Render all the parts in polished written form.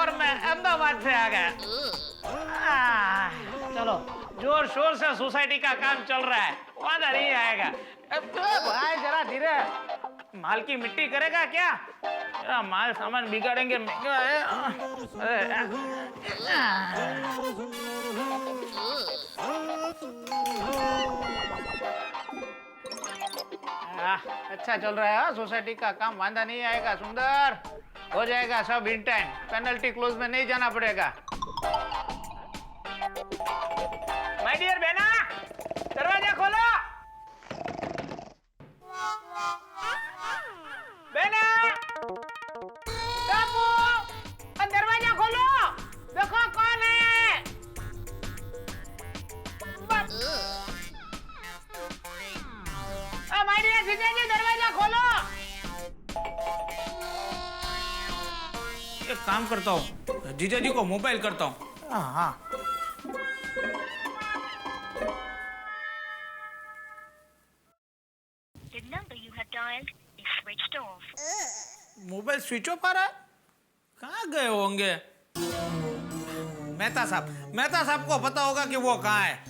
और मैं अहमदाबाद से आ गया। चलो जोर शोर से सोसाइटी का काम चल रहा है, वादा नहीं आएगा। भाई जरा धीरे, माल की मिट्टी करेगा क्या? जरा माल सामान बिगाड़ेंगे, महंगा है। अच्छा चल रहा है सोसाइटी का काम, वादा नहीं आएगा। सुंदर हो जाएगा सब इन टाइम, पेनल्टी क्लोज में नहीं जाना पड़ेगा। माय डियर बहना, दरवाजा खोलो। बहना, बाबू, दरवाजा खोलो, देखो कौन है। माय डियर जीजाजी, दरवाजा खोलो। एक काम करता हूँ, जीजाजी को मोबाइल करता हूँ। हाँ मोबाइल स्विच ऑफ आ रहा है, कहाँ गए होंगे? मेहता साहब को पता होगा कि वो कहाँ है।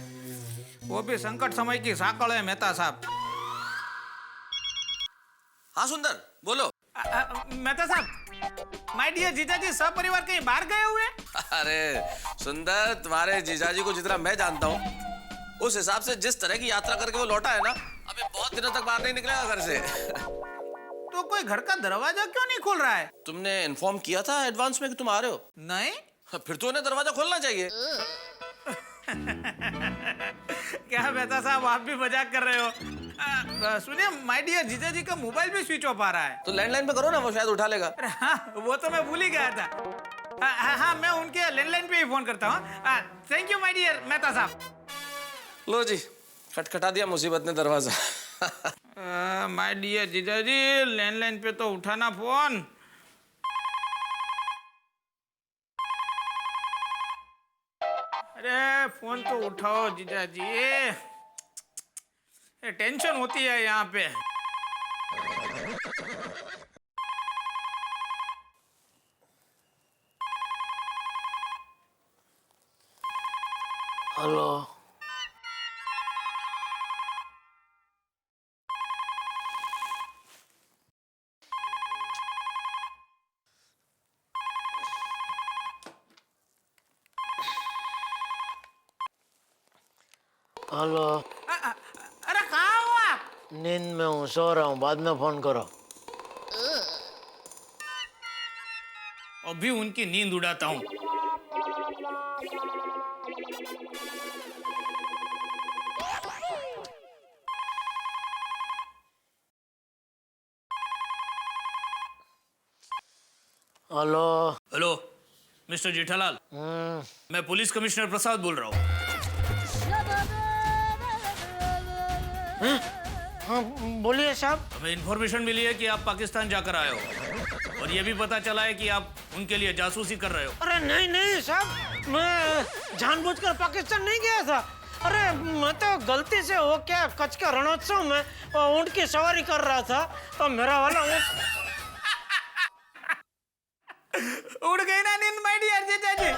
वो भी संकट समय की साकड़ है मेहता साहब। हाँ सुंदर बोलो। मेहता साहब, माय डियर जीजाजी सब परिवार कहीं बाहर गए हुए? अरे सुंदर, तुम्हारे जीजाजी को जितना मैं जानता हूँ उस हिसाब से जिस तरह की यात्रा करके वो लौटा है ना, अभी बहुत दिनों तक बाहर नहीं निकलेगा घर से। तो कोई घर का दरवाजा क्यों नहीं खोल रहा है? तुमने इन्फॉर्म किया था एडवांस में कि तुम आ रहे हो? नहीं। फिर तो उन्हें दरवाजा खोलना चाहिए। क्या मेहता साहब, आप भी मजाक कर रहे हो? सुनिए, माय डियर जीजाजी का मोबाइल भी स्विच ऑफ आ रहा है। तो लैंडलाइन पे करो ना, वो शायद उठा लेगा। हाँ, वो तो मैं भूल ही गया था। हाँ, मैं उनके लैंडलाइन पे ही फोन करता हूँ। Thank you my dear Mehta साहब। लो जी, खटखटा दिया मुसीबत ने दरवाजा। माय डियर जीजाजी, लैंडलाइन पे तो उठाना फोन। अरे फोन तो उठाओ जीजाजी, टेंशन होती है यहाँ पे। Hello, hello. अरे कहाँ हो आप? नींद में हूँ, सो रहा हूँ, बाद में फोन करो। अभी उनकी नींद उड़ाता हूँ। हेलो। हेलो मिस्टर जेठालाल, मैं पुलिस कमिश्नर प्रसाद बोल रहा हूँ। हाँ बोलिए साहब। हमें इन्फॉर्मेशन मिली है कि आप पाकिस्तान जाकर आए हो, और ये भी पता चला है कि आप उनके लिए जासूसी कर रहे हो। अरे नहीं साहब, मैं जानबूझकर पाकिस्तान नहीं गया था। अरे मैं तो गलती से हो क्या कच्छ का रणोत्सव में ऊंट की सवारी कर रहा था, तो मेरा वाला उड़ गई ना नींद माय डियर जीजाजी।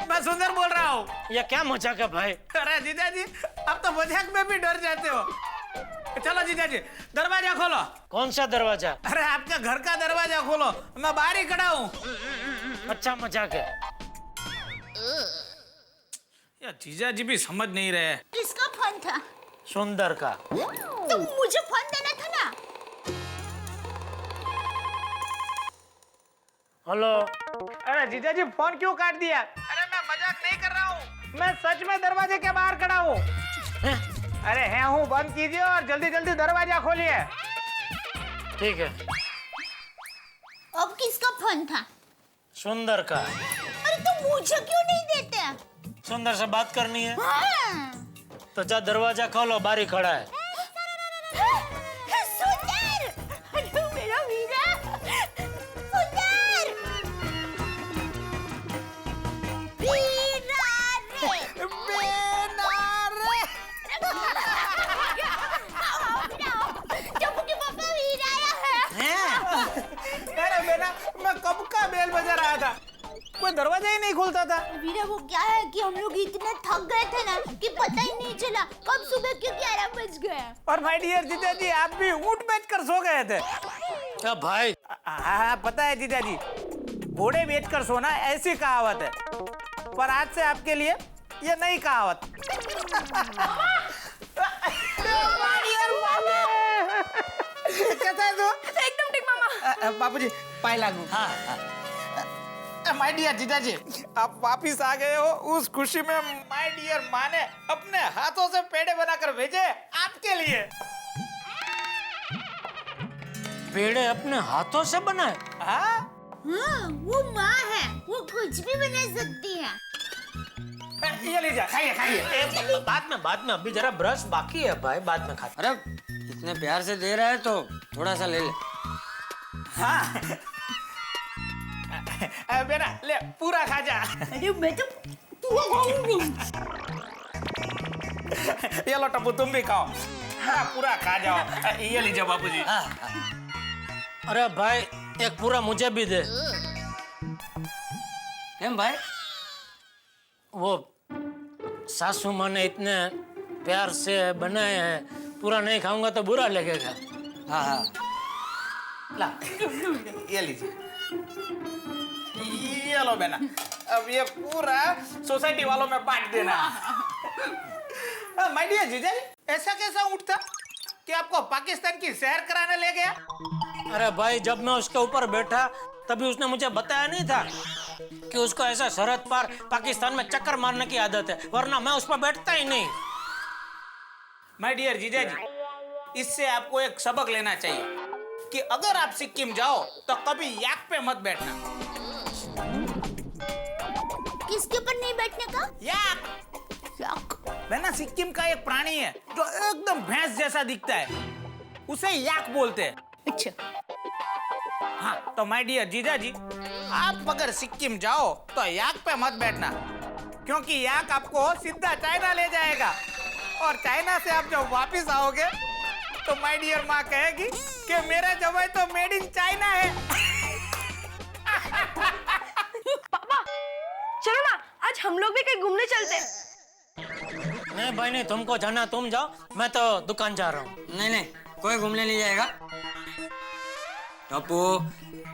मैं सुंदर बोल रहा हूँ। ये क्या मजाक है भाई? अरे जीजाजी, आप तो मजाक में भी डर जाते हो। चलो जीजाजी, दरवाजा खोलो। कौन सा दरवाजा? अरे आपके घर का दरवाजा खोलो, मैं बाहर ही खड़ा हूँ। अच्छा मजाक है। यार जीजाजी भी समझ नहीं रहे। किसका फोन था? सुंदर का। तो मुझे फोन देना था ना। हेलो। अरे जीजाजी फोन क्यों काट दिया? अरे मैं मजाक नहीं कर रहा हूँ, मैं सच में दरवाजे के बाहर खड़ा हूँ। अरे है हूँ, बंद कीजिए और जल्दी जल्दी दरवाजा खोलिए। ठीक है। अब किसका फोन था? सुंदर का। अरे तो मुझे क्यों नहीं देते? सुंदर से बात करनी है। हाँ। तो जा दरवाजा खोलो, बारी खड़ा है। सुंदर! अरे मेरा वीरा! सुंदर! वीरा रे! जम्मू के पापा वीरा आया है। अरे बेटा, मैं कब का बेल बजा रहा था। कोई दरवाजा ही नहीं खुलता था। वीरा वो क्या है कि हम लोग इतने थक गए थे ना कि पता ही नहीं चला कब सुबह के 11 बज गए। और माय डियर जीजा जी, आप भी ऊँट बेचकर सो गए थे। क्या भाई? हाँ पता है जीजा जी, घोड़े बेचकर सोना ऐसी कहावत है, पर आज से आपके लिए ये नई कहावत। कैसा है तू? एकदम ठीक मामा। बाबूजी पाए लागू। माय डियर जीजा जी, आप वापिस आ गए हो। उस खुशी में माय डियर माँ ने अपने हाथों से पेड़े बनाकर भेजे आपके लिए। पेड़े अपने हाथों से बनाए? हाँ हाँ वो माँ है, वो कुछ भी बना सकती है। ये लीजिए, खाइए खाइए। बाद में अभी जरा ब्रश बाकी है भाई, बाद में खा। अरे इतने प्यार से दे रहा है तो थोड़ा सा ले ले। हाँ बेटा ले पूरा खा जा। अरे मैं तो पूरा खाऊंगी। ये लो टप्पू, तुम भी खाओ। हाँ पूरा खा जाओ। ये लीजिए बाबूजी। अरे भाई एक पूरा मुझे भी दे। क्यों भाई? वो सासू माँ ने इतने प्यार से बनाए हैं, पूरा नहीं खाऊंगा तो बुरा लगेगा। हाँ हाँ ला ये लीजिए। ये लो बेना, अब ये पूरा सोसाइटी वालों में बांट देना। माय डियर जीजा जी, ऐसा कैसा ऊँट था कि आपको पाकिस्तान की सैर कराने ले गया? अरे भाई जब मैं उसके ऊपर बैठा तभी उसने मुझे बताया नहीं था कि उसको ऐसा सरहद पार पाकिस्तान में चक्कर मारने की आदत है, वरना मैं उस पर बैठता ही नहीं। माय डियर जीजा जी, इससे आपको एक सबक लेना चाहिए कि अगर आप सिक्किम जाओ तो कभी याक पे मत बैठना। किसके ऊपर नहीं बैठने का? याक ना सिक्किम का एक प्राणी है जो एकदम भैंस जैसा दिखता है, उसे याक बोलते हैं। अच्छा हाँ तो माय डियर जीजा जी, आप अगर सिक्किम जाओ तो याक पे मत बैठना, क्योंकि याक आपको सीधा चाइना ले जाएगा, और चाइना से आप जब वापस आओगे तो माय डियर माँ कहेगी कि मेरा जवाई तो मेड इन चाइना है। पापा चलो ना, आज हम लोग भी कहीं घूमने चलते हैं। नहीं भाई नहीं, तुमको जाना तुम जाओ, मैं तो दुकान जा रहा हूँ। नहीं नहीं, कोई घूमने नहीं जाएगा। टप्पू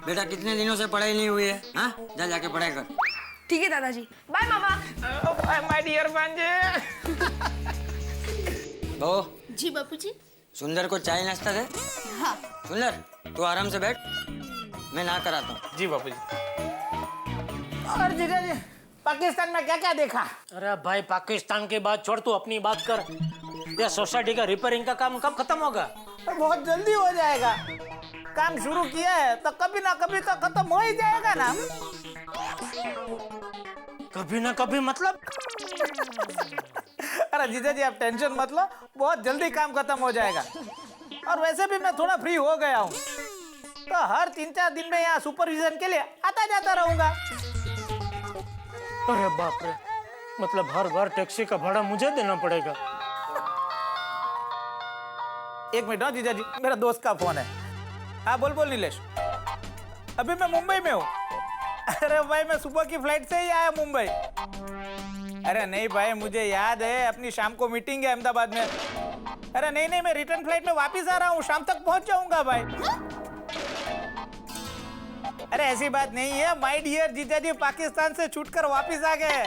बेटा कितने दिनों से पढ़ाई नहीं हुई है? हाँ जा जाके पढ़ाई कर। ठीक है दादाजी, बाय मामा। माय डियर भांजे। बहू जी बापूजी। सुंदर को चाय नाश्ता दे। हाँ सुंदर तू आराम से बैठ, मैं ना कराता हूँ। जी बापूजी। और जीजा जी, पाकिस्तान में क्या क्या देखा? अरे भाई पाकिस्तान की बात छोड़, तू अपनी बात कर। ये सोसाइटी का रिपेयरिंग का काम कब खत्म होगा? बहुत जल्दी हो जाएगा। काम शुरू किया है तो कभी ना कभी तो खत्म हो ही जाएगा ना। कभी ना कभी मतलब? अरे जीजा जी आप टेंशन मत लो, बहुत जल्दी काम खत्म हो जाएगा। और वैसे भी मैं थोड़ा फ्री हो गया हूँ, तो हर 3-4 दिन में यहाँ सुपरविजन के लिए आता जाता रहूंगा। अरे बाप रे, मतलब हर बार टैक्सी का भाड़ा मुझे देना पड़ेगा? एक मिनट हो जीजा जी, मेरा दोस्त का फोन है। हाँ बोल नीलेश। अभी मैं मुंबई में हूँ। अरे भाई मैं सुबह की फ्लाइट से ही आया मुंबई। अरे नहीं भाई मुझे याद है, अपनी शाम को मीटिंग है अहमदाबाद में। अरे नहीं मैं रिटर्न फ्लाइट में वापस आ रहा हूँ, शाम तक पहुंच जाऊंगा भाई। अरे ऐसी बात नहीं है, माय डियर जीजा जी पाकिस्तान से छूटकर वापस आ गए,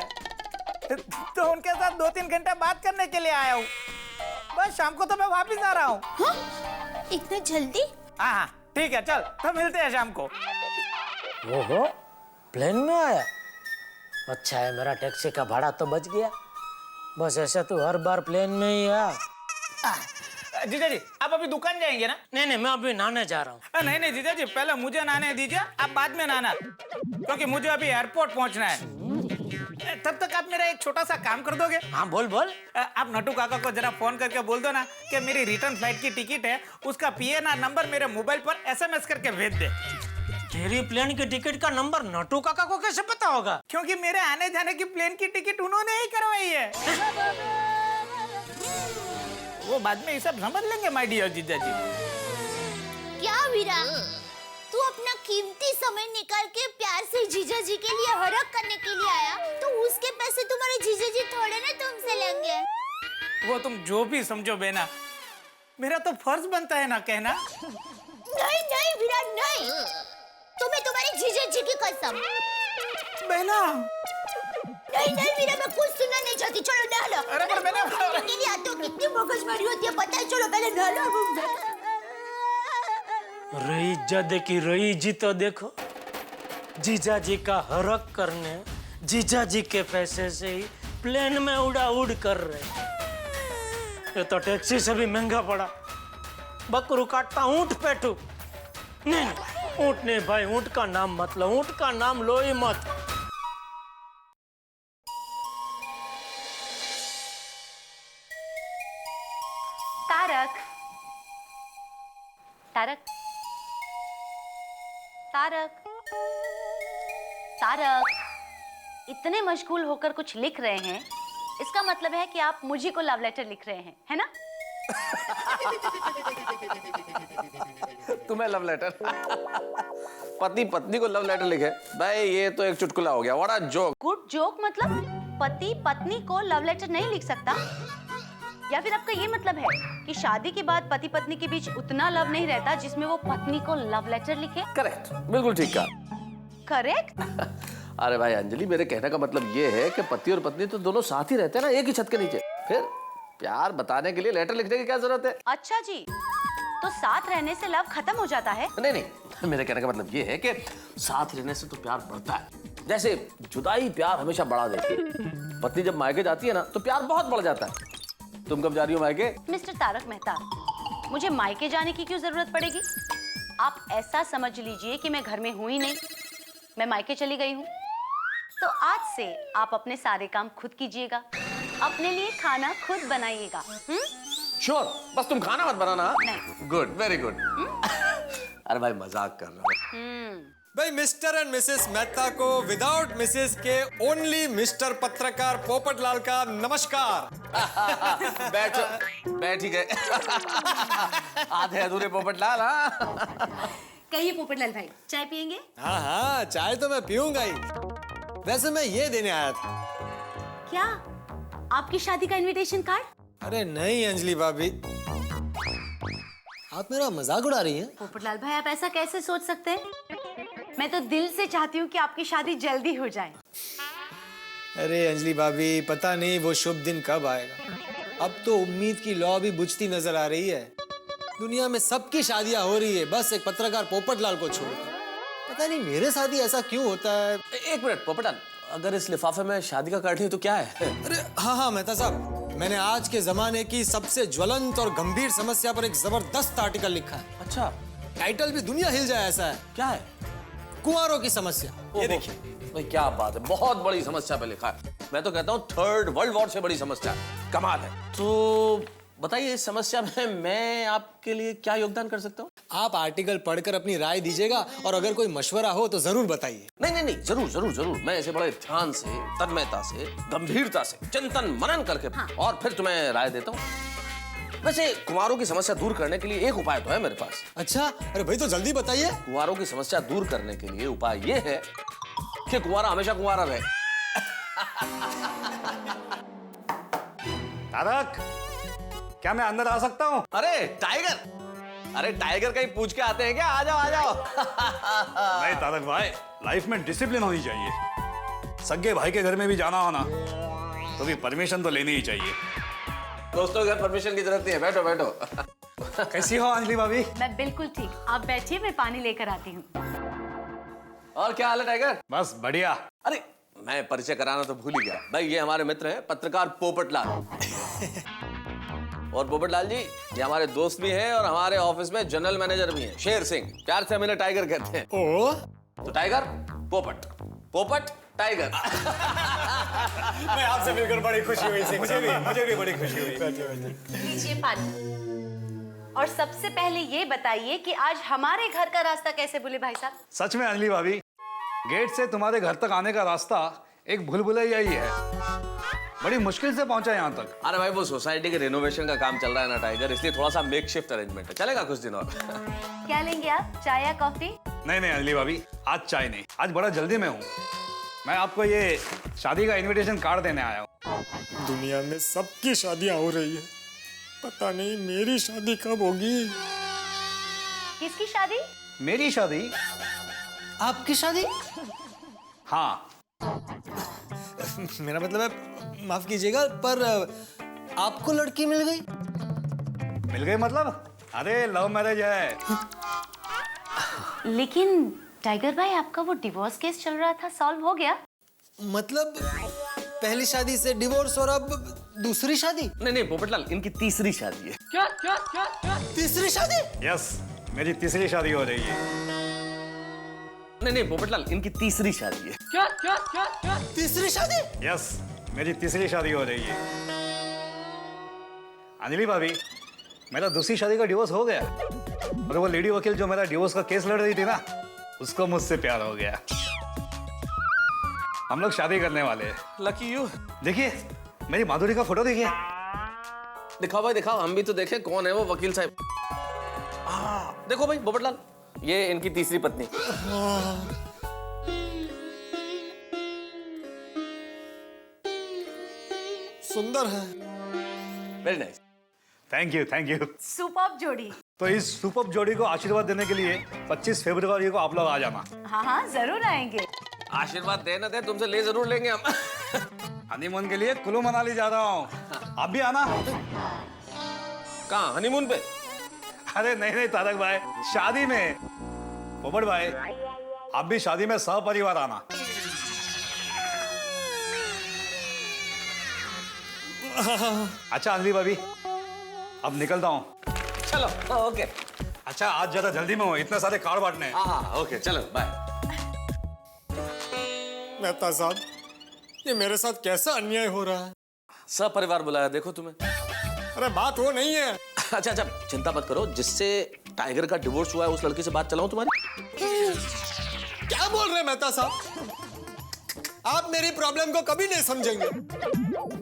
तो उनके साथ 2-3 घंटा बात करने के लिए आया हूँ। बस शाम को तो मैं वापस आ रहा हूँ। हाँ? इतना जल्दी? हाँ ठीक है, चल तो मिलते हैं शाम को। ओहो, प्लेन में आया? अच्छा है, मेरा टैक्सी का भाड़ा तो बच गया। बस ऐसा तो हर बार प्लेन में ही आ। जीजा जी आप अभी दुकान जाएंगे ना? नहीं मैं अभी नहाने जा रहा हूँ। नहीं जीजा जी, पहले मुझे नहाने दीजिए, आप बाद में नहाना, क्योंकि मुझे अभी एयरपोर्ट पहुंचना है। तब तक आप मेरा एक छोटा सा काम कर दोगे? हाँ बोल। आप नटू काका को जरा फोन करके बोल दो ना कि मेरी रिटर्न फ्लाइट की टिकट है, उसका PNR नंबर मेरे मोबाइल पर SMS करके भेज दे। तेरी प्लेन की टिकट का नंबर नटू काका को कैसे पता होगा? क्योंकि मेरे आने जाने की प्लेन की टिकट उन्होंने ही करवाई है। वो बाद में ये सब समझ लेंगे माय डियर जीजा जी। क्या वीरा, तू अपना कीमती समय निकाल के प्यार से जीजा जी के लिए हरक कर समझो, तुम जो भी समझो बेना, मेरा तो फर्ज बनता है ना कहना। नहीं नहीं विराट नहीं, तुम्हें तुम्हारी जीजा जी की कसम। बेना नहीं नहीं वीरा, मैं कुछ सुनना नहीं चाहती, चलो नहा लो। अरे पर मैंने मेरी आंतों कितनी मगजमारी होती है पता है, चलो पहले नहा लो। रही जद की रही जी तो देखो, जीजा जी का हरक करने जीजा जी के पैसे से ही प्लेन में उड़ कर रहे। ये तो टैक्सी से भी महंगा पड़ा। बकरू काटता ऊंट पेटू। नहीं ऊंट नहीं भाई, ऊंट का नाम मत लो, ऊंट का नाम लो ही मत। तारक, तारक, तारक, तारक, इतने मशगूल होकर कुछ लिख रहे हैं, इसका मतलब है कि आप मुझे को लव लेटर लिख रहे हैं, है ना? तुम्हें लव लेटर? पति पत्नी को लव लेटर लिखे? भाई ये तो एक चुटकुला हो गया। What a joke. Good joke मतलब पति पत्नी को लव लेटर नहीं लिख सकता? या फिर आपका ये मतलब है कि शादी के बाद पति पत्नी के बीच उतना लव नहीं रहता जिसमें वो पत्नी को लव लेटर लिखे? करेक्ट, बिल्कुल ठीक कहा। करेक्ट? अरे भाई अंजलि, मेरे कहने का मतलब ये है कि पति और पत्नी तो दोनों साथ ही रहते हैं ना, एक ही छत के नीचे। फिर प्यार बताने के लिए लेटर लिखने की क्या जरूरत है? अच्छा जी, तो साथ रहने से लव खत्म हो जाता है? नहीं नहीं, मेरे कहने का मतलब ये है कि साथ रहने से तो प्यार बढ़ता है। जैसे जुदाई प्यार हमेशा बढ़ा देती है। पत्नी जब मायके जाती है ना तो प्यार बहुत बढ़ जाता है। तुम कब जा रही हो मायके? मिस्टर तारक मेहता, मुझे मायके जाने की क्यों जरूरत पड़ेगी? आप ऐसा समझ लीजिए कि मैं घर में हूं ही नहीं, मैं मायके चली गई हूँ। तो आज से आप अपने सारे काम खुद कीजिएगा, अपने लिए खाना खुद बनाइएगा। श्योर, बस तुम खाना मत बनाना। नहीं। Good, very good. अरे भाई मजाक कर रहा हूँ। भाई मिस्टर एंड मिसेस मेहता को विदाउट मिसेस के ओनली मिस्टर पत्रकार पोपटलाल का नमस्कार। बैठ ही गए। आधे अधूरे पोपटलाल। हाँ कहिए पोपटलाल भाई, चाय पियेंगे? हाँ हाँ, चाय तो मैं पीऊंगा ही। वैसे मैं ये देने आया था। क्या आपकी शादी का इनविटेशन कार्ड? अरे नहीं अंजलि भाभी, आप मेरा मजाक उड़ा रही हैं? पोपटलाल भाई, आप ऐसा कैसे सोच सकते हैं? मैं तो दिल से चाहती हूँ कि आपकी शादी जल्दी हो जाए। अरे अंजलि भाभी, पता नहीं वो शुभ दिन कब आएगा। अब तो उम्मीद की लौ भी बुझती नजर आ रही है। दुनिया में सबकी शादियां हो रही है, बस एक पत्रकार पोपटलाल को छोड़। पता नहीं मेरे साथ ही ऐसा क्यों होता है। एक मिनट पोपटलाल, अगर इस लिफाफे में शादी का कार्ड है तो क्या है? अरे हाँ हाँ मेहता साहब, मैंने आज के जमाने की सबसे ज्वलंत और गंभीर समस्या पर एक जबरदस्त आर्टिकल लिखा है। अच्छा, टाइटल भी दुनिया हिल जाए ऐसा है। क्या है? कुंवारों की समस्या। ये देखिए भाई, क्या बात है, बहुत बड़ी समस्या पे लिखा है। मैं तो कहता हूँ थर्ड वर्ल्ड वॉर से बड़ी समस्या। कमाल है। तो बताइए, इस समस्या में मैं आपके लिए क्या योगदान कर सकता हूँ? आप आर्टिकल पढ़कर अपनी राय दीजिएगा और अगर कोई मशवरा हो तो जरूर बताइए। नहीं नहीं नहीं, जरूर जरूर जरूर। मैं इसे बड़े ध्यान से, तन्मयता से, गंभीरता से चिंतन मनन करके और फिर तुम्हें राय देता हूँ। वैसे कुंवारों की समस्या दूर करने के लिए एक उपाय तो है मेरे पास। अच्छा, अरे भाई तो जल्दी बताइए। कुंवारों की समस्या दूर करने के लिए उपाय ये है कि कुंवारा हमेशा कुंवारा रहे। तारक, क्या मैं अंदर आ सकता हूँ? अरे टाइगर, अरे टाइगर कहीं पूछ के आते हैं क्या? आ जाओ आ जाओ। नहीं तारक भाई, लाइफ में डिसिप्लिन होनी चाहिए। सगे भाई के घर में भी जाना हो ना तो भी परमिशन तो लेनी ही चाहिए। दोस्तों के घर परमिशन की जरूरत नहीं है, बैठो बैठो। कैसी हो अंजलि भाभी? मैं बिल्कुल ठीक, आप बैठिए, मैं पानी लेकर आती हूँ। और क्या हाल है टाइगर? बस बढ़िया। अरे मैं परिचय कराना तो भूल ही गया भाई, ये हमारे मित्र हैं पत्रकार पोपटलाल। और पोपटलाल जी ये हमारे दोस्त भी हैं और हमारे ऑफिस में जनरल मैनेजर भी हैं, शेर सिंह। प्यार से हमें टाइगर कहते हैं। ओ, तो टाइगर पोपट, पोपट टाइगर। मैं आपसे मिलकर बड़ी खुशी हुई। मुझे भी बड़ी खुशी हुई। लीजिए पानी। और सबसे पहले ये बताइए कि आज हमारे घर का रास्ता कैसे भूले भाई साहब? सच में अंजलि भाभी, गेट से तुम्हारे घर तक आने का रास्ता एक भूलभुलैया ही है। बड़ी मुश्किल से पहुंचा यहाँ तक। अरे भाई वो सोसाइटी के रिनोवेशन का काम चल रहा है ना टाइगर, इसलिए थोड़ा सा मेकशिफ्ट अरेंजमेंट है, चलेगा कुछ दिन और। क्या लेंगे आप, चाय या कॉफी? नहीं नहीं अंजलि भाभी, आज चाय नहीं, आज बड़ा जल्दी में हूँ। मैं आपको ये शादी का इनविटेशन कार्ड देने आया हूँ। दुनिया में सबकी शादियां हो रही है, पता नहीं मेरी शादी कब होगी। किसकी शादी? मेरी शादी? आपकी शादी? हाँ। मेरा मतलब है, माफ कीजिएगा, पर आपको लड़की मिल गई? मिल गई मतलब? अरे लव मैरिज है। लेकिन टाइगर भाई, आपका वो डिवोर्स केस चल रहा था, सॉल्व हो गया? मतलब पहली शादी से डिवोर्स और अब दूसरी शादी? नहीं नहीं पोपटलाल, इनकी तीसरी शादी है। तीसरी शादी? यस, मेरी तीसरी शादी हो रही है। नहीं नहीं पोपटलाल, इनकी तीसरी शादी है। तीसरी शादी? यस, मेरी तीसरी शादी हो रही है। अंजलि भाभी, मेरा दूसरी शादी का डिवोर्स हो गया और वो लेडी वकील जो मेरा डिवोर्स का केस लड़ रही थी ना, उसको मुझसे प्यार हो गया। हम लोग शादी करने वाले हैं। Lucky you. देखिए मेरी माधुरी का फोटो देखिए। दिखाओ भाई दिखाओ, हम भी तो देखें कौन है वो वकील साहब। देखो भाई पोपटलाल, ये इनकी तीसरी पत्नी। सुंदर है। Very nice. Thank you thank you. Superb जोड़ी। तो इस सुपर जोड़ी को आशीर्वाद देने के लिए 25 फरवरी को आप लोग आ जाना। हाँ हाँ, जरूर आएंगे। आशीर्वाद दे ना दे, तुमसे ले जरूर लेंगे हम। हनीमून के लिए कुल्लू मनाली जा रहा हूँ, आप भी आना। कहाँ हनीमून पे? अरे नहीं नहीं तारक भाई, शादी में। पोपट भाई, आप भी शादी में सपरिवार आना। अच्छा अंजलि भाभी, अब निकलता हूँ। चलो ओके। अच्छा आज ज्यादा जल्दी में हो, इतने सारे कार्ड बांटने हैं। हाँ ओके चलो बाय। मेहता साहब, ये मेरे साथ कैसा अन्याय हो रहा है? सब परिवार बुलाया देखो तुम्हें। अरे बात वो नहीं है। अच्छा अच्छा चिंता मत करो, जिससे टाइगर का डिवोर्स हुआ है उस लड़की से बात चलाऊं तुम्हारी। क्या बोल रहे हैं मेहता साहब? आप मेरी प्रॉब्लम को कभी नहीं समझेंगे।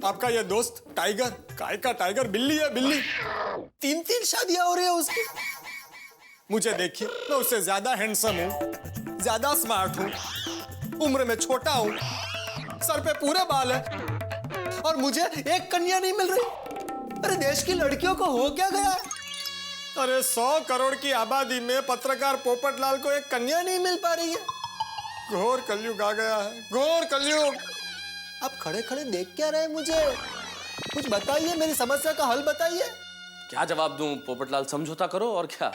आपका ये दोस्त टाइगर, काय का टाइगर, बिल्ली है बिल्ली। 3 शादियां हो रही है उसकी। मुझे देखिए, मैं उससे ज्यादा हैंडसम हूँ, ज्यादा स्मार्ट हूँ, उम्र में छोटा हूँ, सर पे पूरे बाल है, और मुझे एक कन्या नहीं मिल रही। अरे देश की लड़कियों को हो क्या गया? अरे 100 करोड़ की आबादी में पत्रकार पोपटलाल को एक कन्या नहीं मिल पा रही है। घोर कलयुग आ गया है, घोर कलयुग। आप खड़े खड़े देख क्या रहे मुझे? कुछ बताइए, मेरी समस्या का हल बताइए। क्या जवाब दूं पोपटलाल, समझौता करो और क्या।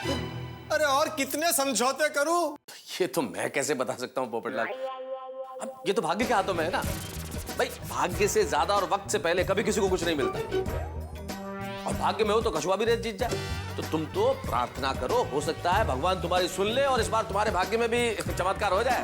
अरे और कितने समझौते करूं? ये तो मैं कैसे बता सकता हूँ पोपटलाल, अब ये तो भाग्य के हाथों में है ना भाई। भाग्य से ज्यादा और वक्त से पहले कभी किसी को कुछ नहीं मिलता, और भाग्य में हो तो कछुआ भी रेत जीत जाए। तो तुम तो प्रार्थना करो, हो सकता है भगवान तुम्हारी सुन ले और इस बार तुम्हारे भाग्य में भी चमत्कार हो जाए।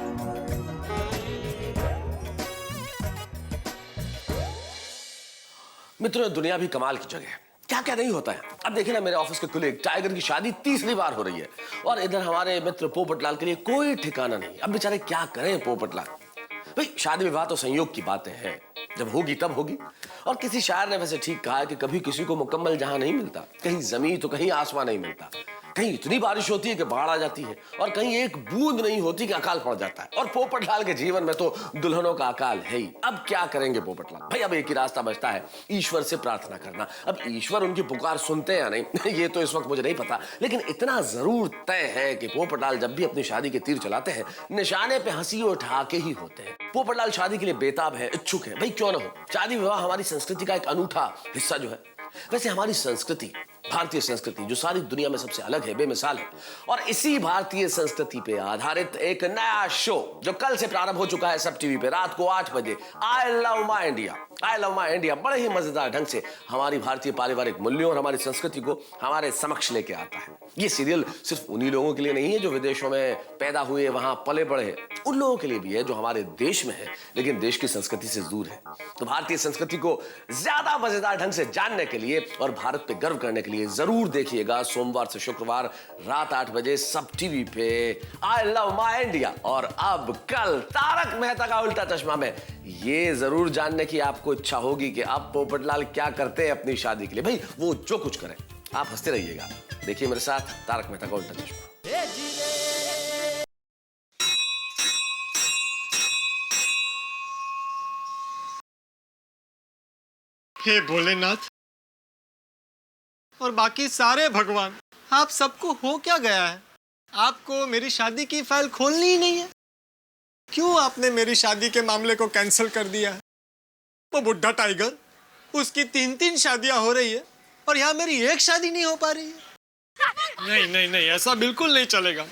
मित्रों, दुनिया भी कमाल की जगह है, क्या क्या नहीं होता है। अब देखिए ना, मेरे ऑफिस के कुलीग टाइगर की शादी तीसरी बार हो रही है, और इधर हमारे मित्र पोपटलाल के लिए कोई ठिकाना नहीं। अब बेचारे क्या करें पोपटलाल भाई। शादी विवाह तो संयोग की बातें हैं, जब होगी तब होगी। और किसी शायर ने वैसे ठीक कहा है कि कभी किसी को मुकम्मल जहां नहीं मिलता, कहीं जमीन तो कहीं आसमान नहीं मिलता, कहीं इतनी बारिश होती है कि बाढ़ आ जाती है, और कहीं एक बूंद नहीं होती कि अकाल पड़ जाता है। और पोपटलाल के जीवन में तो दुल्हनों का अकाल है ही। अब क्या करेंगे पोपटलाल भाई? अब एक ही रास्ता बचता है, ईश्वर से प्रार्थना करना। अब ईश्वर उनकी पुकार सुनते हैं या नहीं ये तो इस वक्त मुझे नहीं पता, लेकिन इतना जरूर तय है कि पोपटलाल जब भी अपनी शादी के तीर चलाते हैं, निशाने पे हंसी उठा के ही होते हैं। पोपटलाल शादी के लिए बेताब है, इच्छुक है। भाई क्यों ना हो, शादी विवाह हमारी संस्कृति का एक अनूठा हिस्सा जो है। वैसे हमारी संस्कृति, भारतीय संस्कृति, जो सारी दुनिया में सबसे अलग है, बेमिसाल है, और इसी भारतीय संस्कृति पे आधारित एक नया शो जो कल से प्रारंभ हो चुका है सब टीवी पे रात को 8 बजे, I love my India. I love my India बड़े ही मजेदार ढंग से हमारी भारतीय पारिवारिक मूल्यों और हमारी संस्कृति को हमारे समक्ष लेके आता है। ये सीरियल सिर्फ उन्हीं लोगों के लिए नहीं है जो विदेशों में पैदा हुए, वहां पले बढ़े, उन लोगों के लिए भी है जो हमारे देश में है लेकिन देश की संस्कृति से दूर है। तो भारतीय संस्कृति को ज्यादा मजेदार ढंग से जानने के लिए और भारत पे गर्व करने के लिए जरूर देखिएगा सोमवार से शुक्रवार रात 8 बजे सब टीवी पे आई लव माई इंडिया। और अब कल तारक मेहता का उल्टा चश्मा में ये जरूर जानने की आपको इच्छा होगी कि अब पोपटलाल क्या करते हैं अपनी शादी के लिए। भाई वो जो कुछ करें, आप हंसते रहिएगा। देखिए मेरे साथ तारक मेहता का उल्टा चश्मा। हे भोलेनाथ और बाकी सारे भगवान, आप सबको हो क्या गया है? आपको मेरी शादी की फाइल खोलनी ही नहीं है? क्यों आपने मेरी शादी के मामले को कैंसिल कर दिया है? वो बुढ़ा टाइगर, उसकी 3-3 शादियां हो रही है और यहाँ मेरी एक शादी नहीं हो पा रही है। नहीं नहीं नहीं, ऐसा बिल्कुल नहीं चलेगा।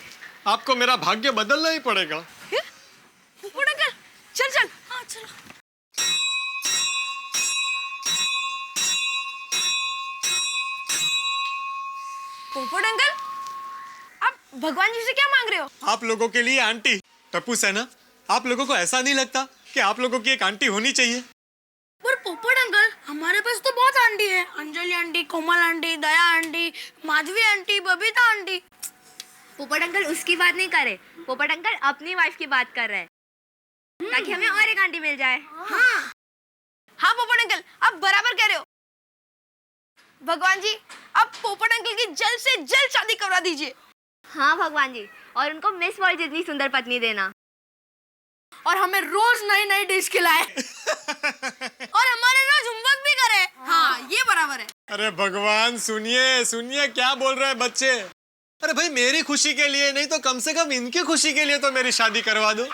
आपको मेरा भाग्य बदलना ही पड़ेगा। अंकल चल चल। हाँ चलो। पोपट अंकल, आप भगवान जी से क्या मांग रहे हो? आप लोगों के लिए आंटी। टप्पू सेना, आप लोगों को ऐसा नहीं लगता कि आप लोगों की एक आंटी होनी चाहिए? पर पोपट अंकल, हमारे पास तो बहुत आंटी है। Anjali aunty, Komal aunty, Daya aunty, Madhavi aunty, Babita aunty. Popat uncle उसकी बात नहीं कर रहे, पोपट अंकल अपनी वाइफ की बात कर रहे हैं, ताकि हमें और एक आंटी मिल जाए। हाँ हाँ पोपट अंकल, आप बराबर कह रहे हो। भगवान जी, आप पोपट अंकल की जल्द से जल्द शादी करवा दीजिए। हाँ भगवान जी, और उनको मिस वर्ल्ड जितनी सुंदर पत्नी देना, और हमें रोज नई नई डिश खिलाए और हमारे रोज होमवर्क भी करे। हाँ ये बराबर है। अरे भगवान, सुनिए सुनिए क्या बोल रहे हैं बच्चे। अरे भाई, मेरी खुशी के लिए नहीं तो कम से कम इनकी खुशी के लिए तो मेरी शादी करवा दो।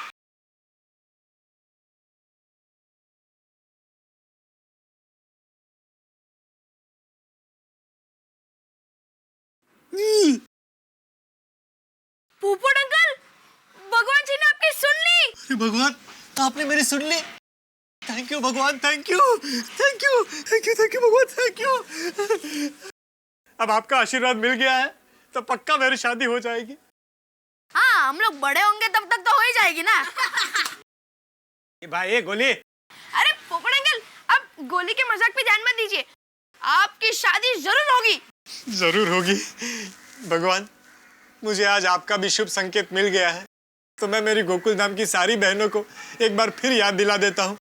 पोपट अंकल, भगवान जी ने आपकी सुन ली। अरे भगवान, आपने मेरी सुन ली। थैंक यू भगवान, thank you thank you thank you thank you भगवान, थैंक यू। अब आपका आशीर्वाद मिल गया है तो पक्का मेरी शादी हो जाएगी। हाँ, हम लोग बड़े होंगे तब तक तो हो ही जाएगी ना। भाई ये गोली। अरे पोपट अंकल, आप गोली के मजाक पे ध्यान मत दीजिए। आपकी शादी जरूर होगी। जरूर होगी। भगवान, मुझे आज आपका भी शुभ संकेत मिल गया है, तो मैं मेरी गोकुल धाम की सारी बहनों को एक बार फिर याद दिला देता हूँ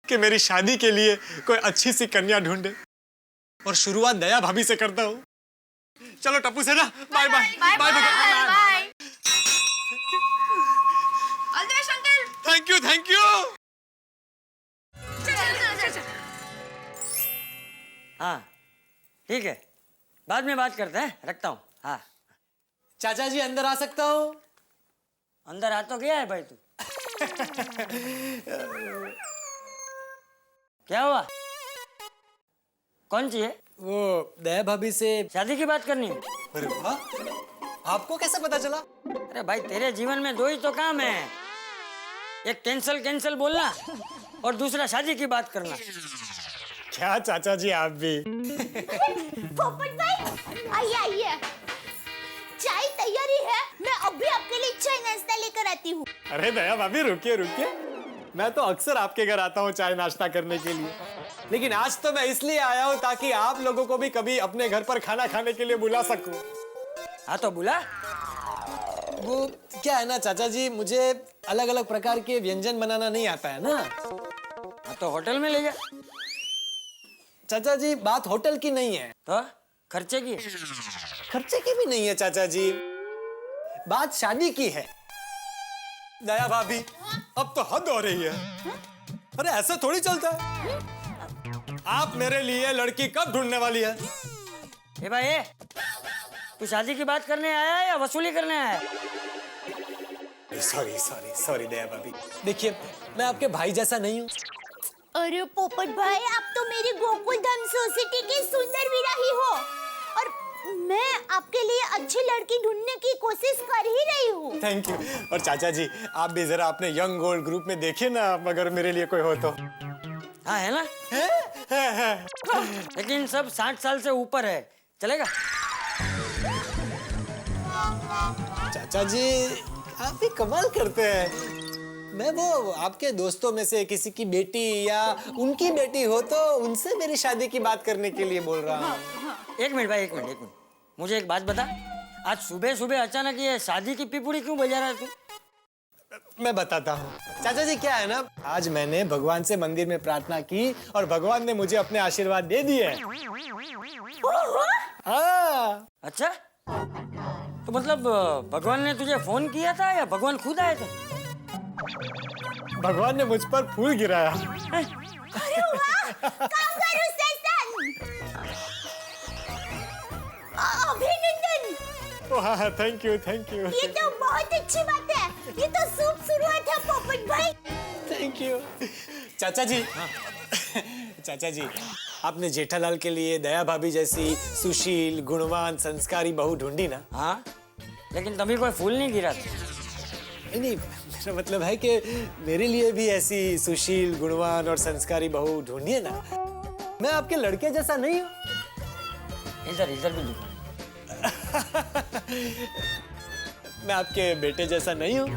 कि मेरी शादी के लिए कोई अच्छी सी कन्या ढूंढे। और शुरुआत दया भाभी से करता हूँ। चलो Tappu Sena, bye bye bye bye. All the best uncle. Thank you thank you. चल। हाँ ठीक है, बाद में बात करते हैं, रखता हूँ। हाँ चाचा जी, अंदर आ सकता हूँ? अंदर आ तो गया है भाई तू। क्या हुआ? कौन सी है? वो दया भाभी से शादी की बात करनी है? अरे वाह, आपको कैसे पता चला? अरे भाई, तेरे जीवन में दो ही तो काम है, एक कैंसल कैंसल बोलना और दूसरा शादी की बात करना। क्या चाचा जी, आप भी। पोपट भाई, आइए आइए, चाय तैयारी है। मैं अभी आपके लिए चाय नाश्ता लेकर आती हूँ। अरे दया भाभी, रुकिए रुकिए, मैं तो अक्सर आपके घर आता हूँ चाय नाश्ता करने के लिए, लेकिन आज तो मैं इसलिए आया हूँ ताकि आप लोगों को भी कभी अपने घर पर खाना खाने के लिए बुला सकूं। हाँ तो बुला। वो क्या है ना चाचा जी, मुझे अलग अलग प्रकार के व्यंजन बनाना नहीं आता है ना। हाँ तो होटल में ले जा। चाचा जी, बात होटल की नहीं है, तो खर्चे की? खर्चे की भी नहीं है चाचा जी, बात शादी की है। दया भाभी, अब तो हद हो रही है। अरे ऐसा थोड़ी चलता है। आप मेरे लिए लड़की कब ढूंढने वाली है? ए भाई, तू शादी की बात करने आया है या वसूली करने आया है? सॉरी सॉरी सॉरी दया भाभी, देखिए मैं आपके भाई जैसा नहीं हूँ। अरे पोपट भाई, आप तो मेरी गोकुल धाम सोसाइटी की सुंदर वीरा ही हो, और मैं आपके लिए अच्छी लड़की ढूंढने की कोशिश कर ही रही हूँ। Thank you. और चाचा जी, आप भी जरा अपने यंग गोल्ड ग्रुप में देखिए ना, अगर मेरे लिए कोई हो तो। हाँ है ना? है। लेकिन सब 60 साल से ऊपर है, चलेगा? चाचा जी, आप भी कमाल करते हैं। मैं वो आपके दोस्तों में से किसी की बेटी या उनकी बेटी हो तो उनसे मेरी शादी की बात करने के लिए बोल रहा हूँ। एक मिनट भाई, एक मिनट मुझे एक बात बता, आज सुबह सुबह अचानक ये शादी की पिपुड़ी क्यों बजा रहा है तू? मैं बताता हूँ चाचा जी, क्या है ना, आज मैंने भगवान से मंदिर में प्रार्थना की और भगवान ने मुझे अपने आशीर्वाद दे दिए। हाँ। अच्छा, तो मतलब भगवान ने तुझे फोन किया था या भगवान खुद आए थे? भगवान ने मुझ पर फूल गिराया। अरे वाह, कांगारू जैसा हाँ, थैंक यू थैंक यू ये तो बहुत अच्छी बात है। ये तो शुभ शुरुआत है पोपट भाई। Thank you. चाचा जी, चाचा जी, आपने जेठालाल के लिए दया भाभी जैसी सुशील, गुणवान, संस्कारी बहू ढूंढी ना? हाँ, लेकिन तभी कोई फूल नहीं गिरा था। नहीं, मेरा मतलब है कि मेरे लिए भी ऐसी सुशील, गुणवान और संस्कारी बहू ढूंढिए ना। मैं आपके लड़के जैसा नहीं हूँ। इधर इधर भी दिखा। मैं आपके बेटे जैसा नहीं हूँ।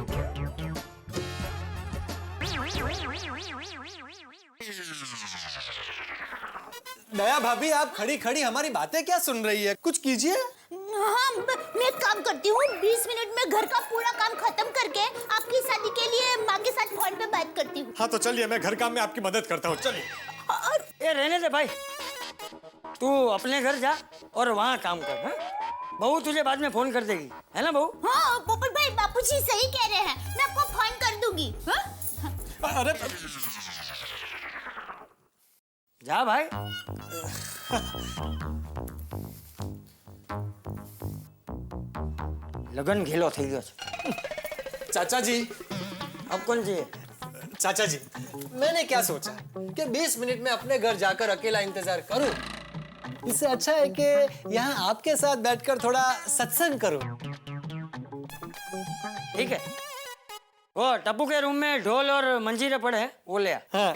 दया भाभी, आप खड़ी खड़ी हमारी बातें क्या सुन रही है? कुछ कीजिए। हाँ, मैं एक काम करती हूँ। 20 मिनट में घर का पूरा काम खत्म करके आपकी शादी के लिए माँ के साथ फोन पे बात करती हूँ। हाँ तो चलिए, मैं घर काम में आपकी मदद करता हूँ। चलिए। ए रहने दे भाई, तू अपने घर जा और वहाँ काम कर। हाँ? बहू तुझे बाद में फोन कर देगी, है ना बहू? हाँ पोपट भाई, बापूजी सही कह रहे हैं। मैं आपको फोन कर दूंगी। हाँ? अरे जा भाई। लगन घेलो થઈ ગયો છે। चाचा जी, अब कौन चाहिए? चाचा जी, मैंने क्या सोचा कि 20 मिनट में अपने घर जाकर अकेला इंतजार करूं। इससे अच्छा है कि यहाँ आपके साथ बैठकर थोड़ा सत्संग करूं। ठीक है, वो टप्पू के रूम में ढोल और मंजीरे पड़े हैं, वो ले आ। हाँ।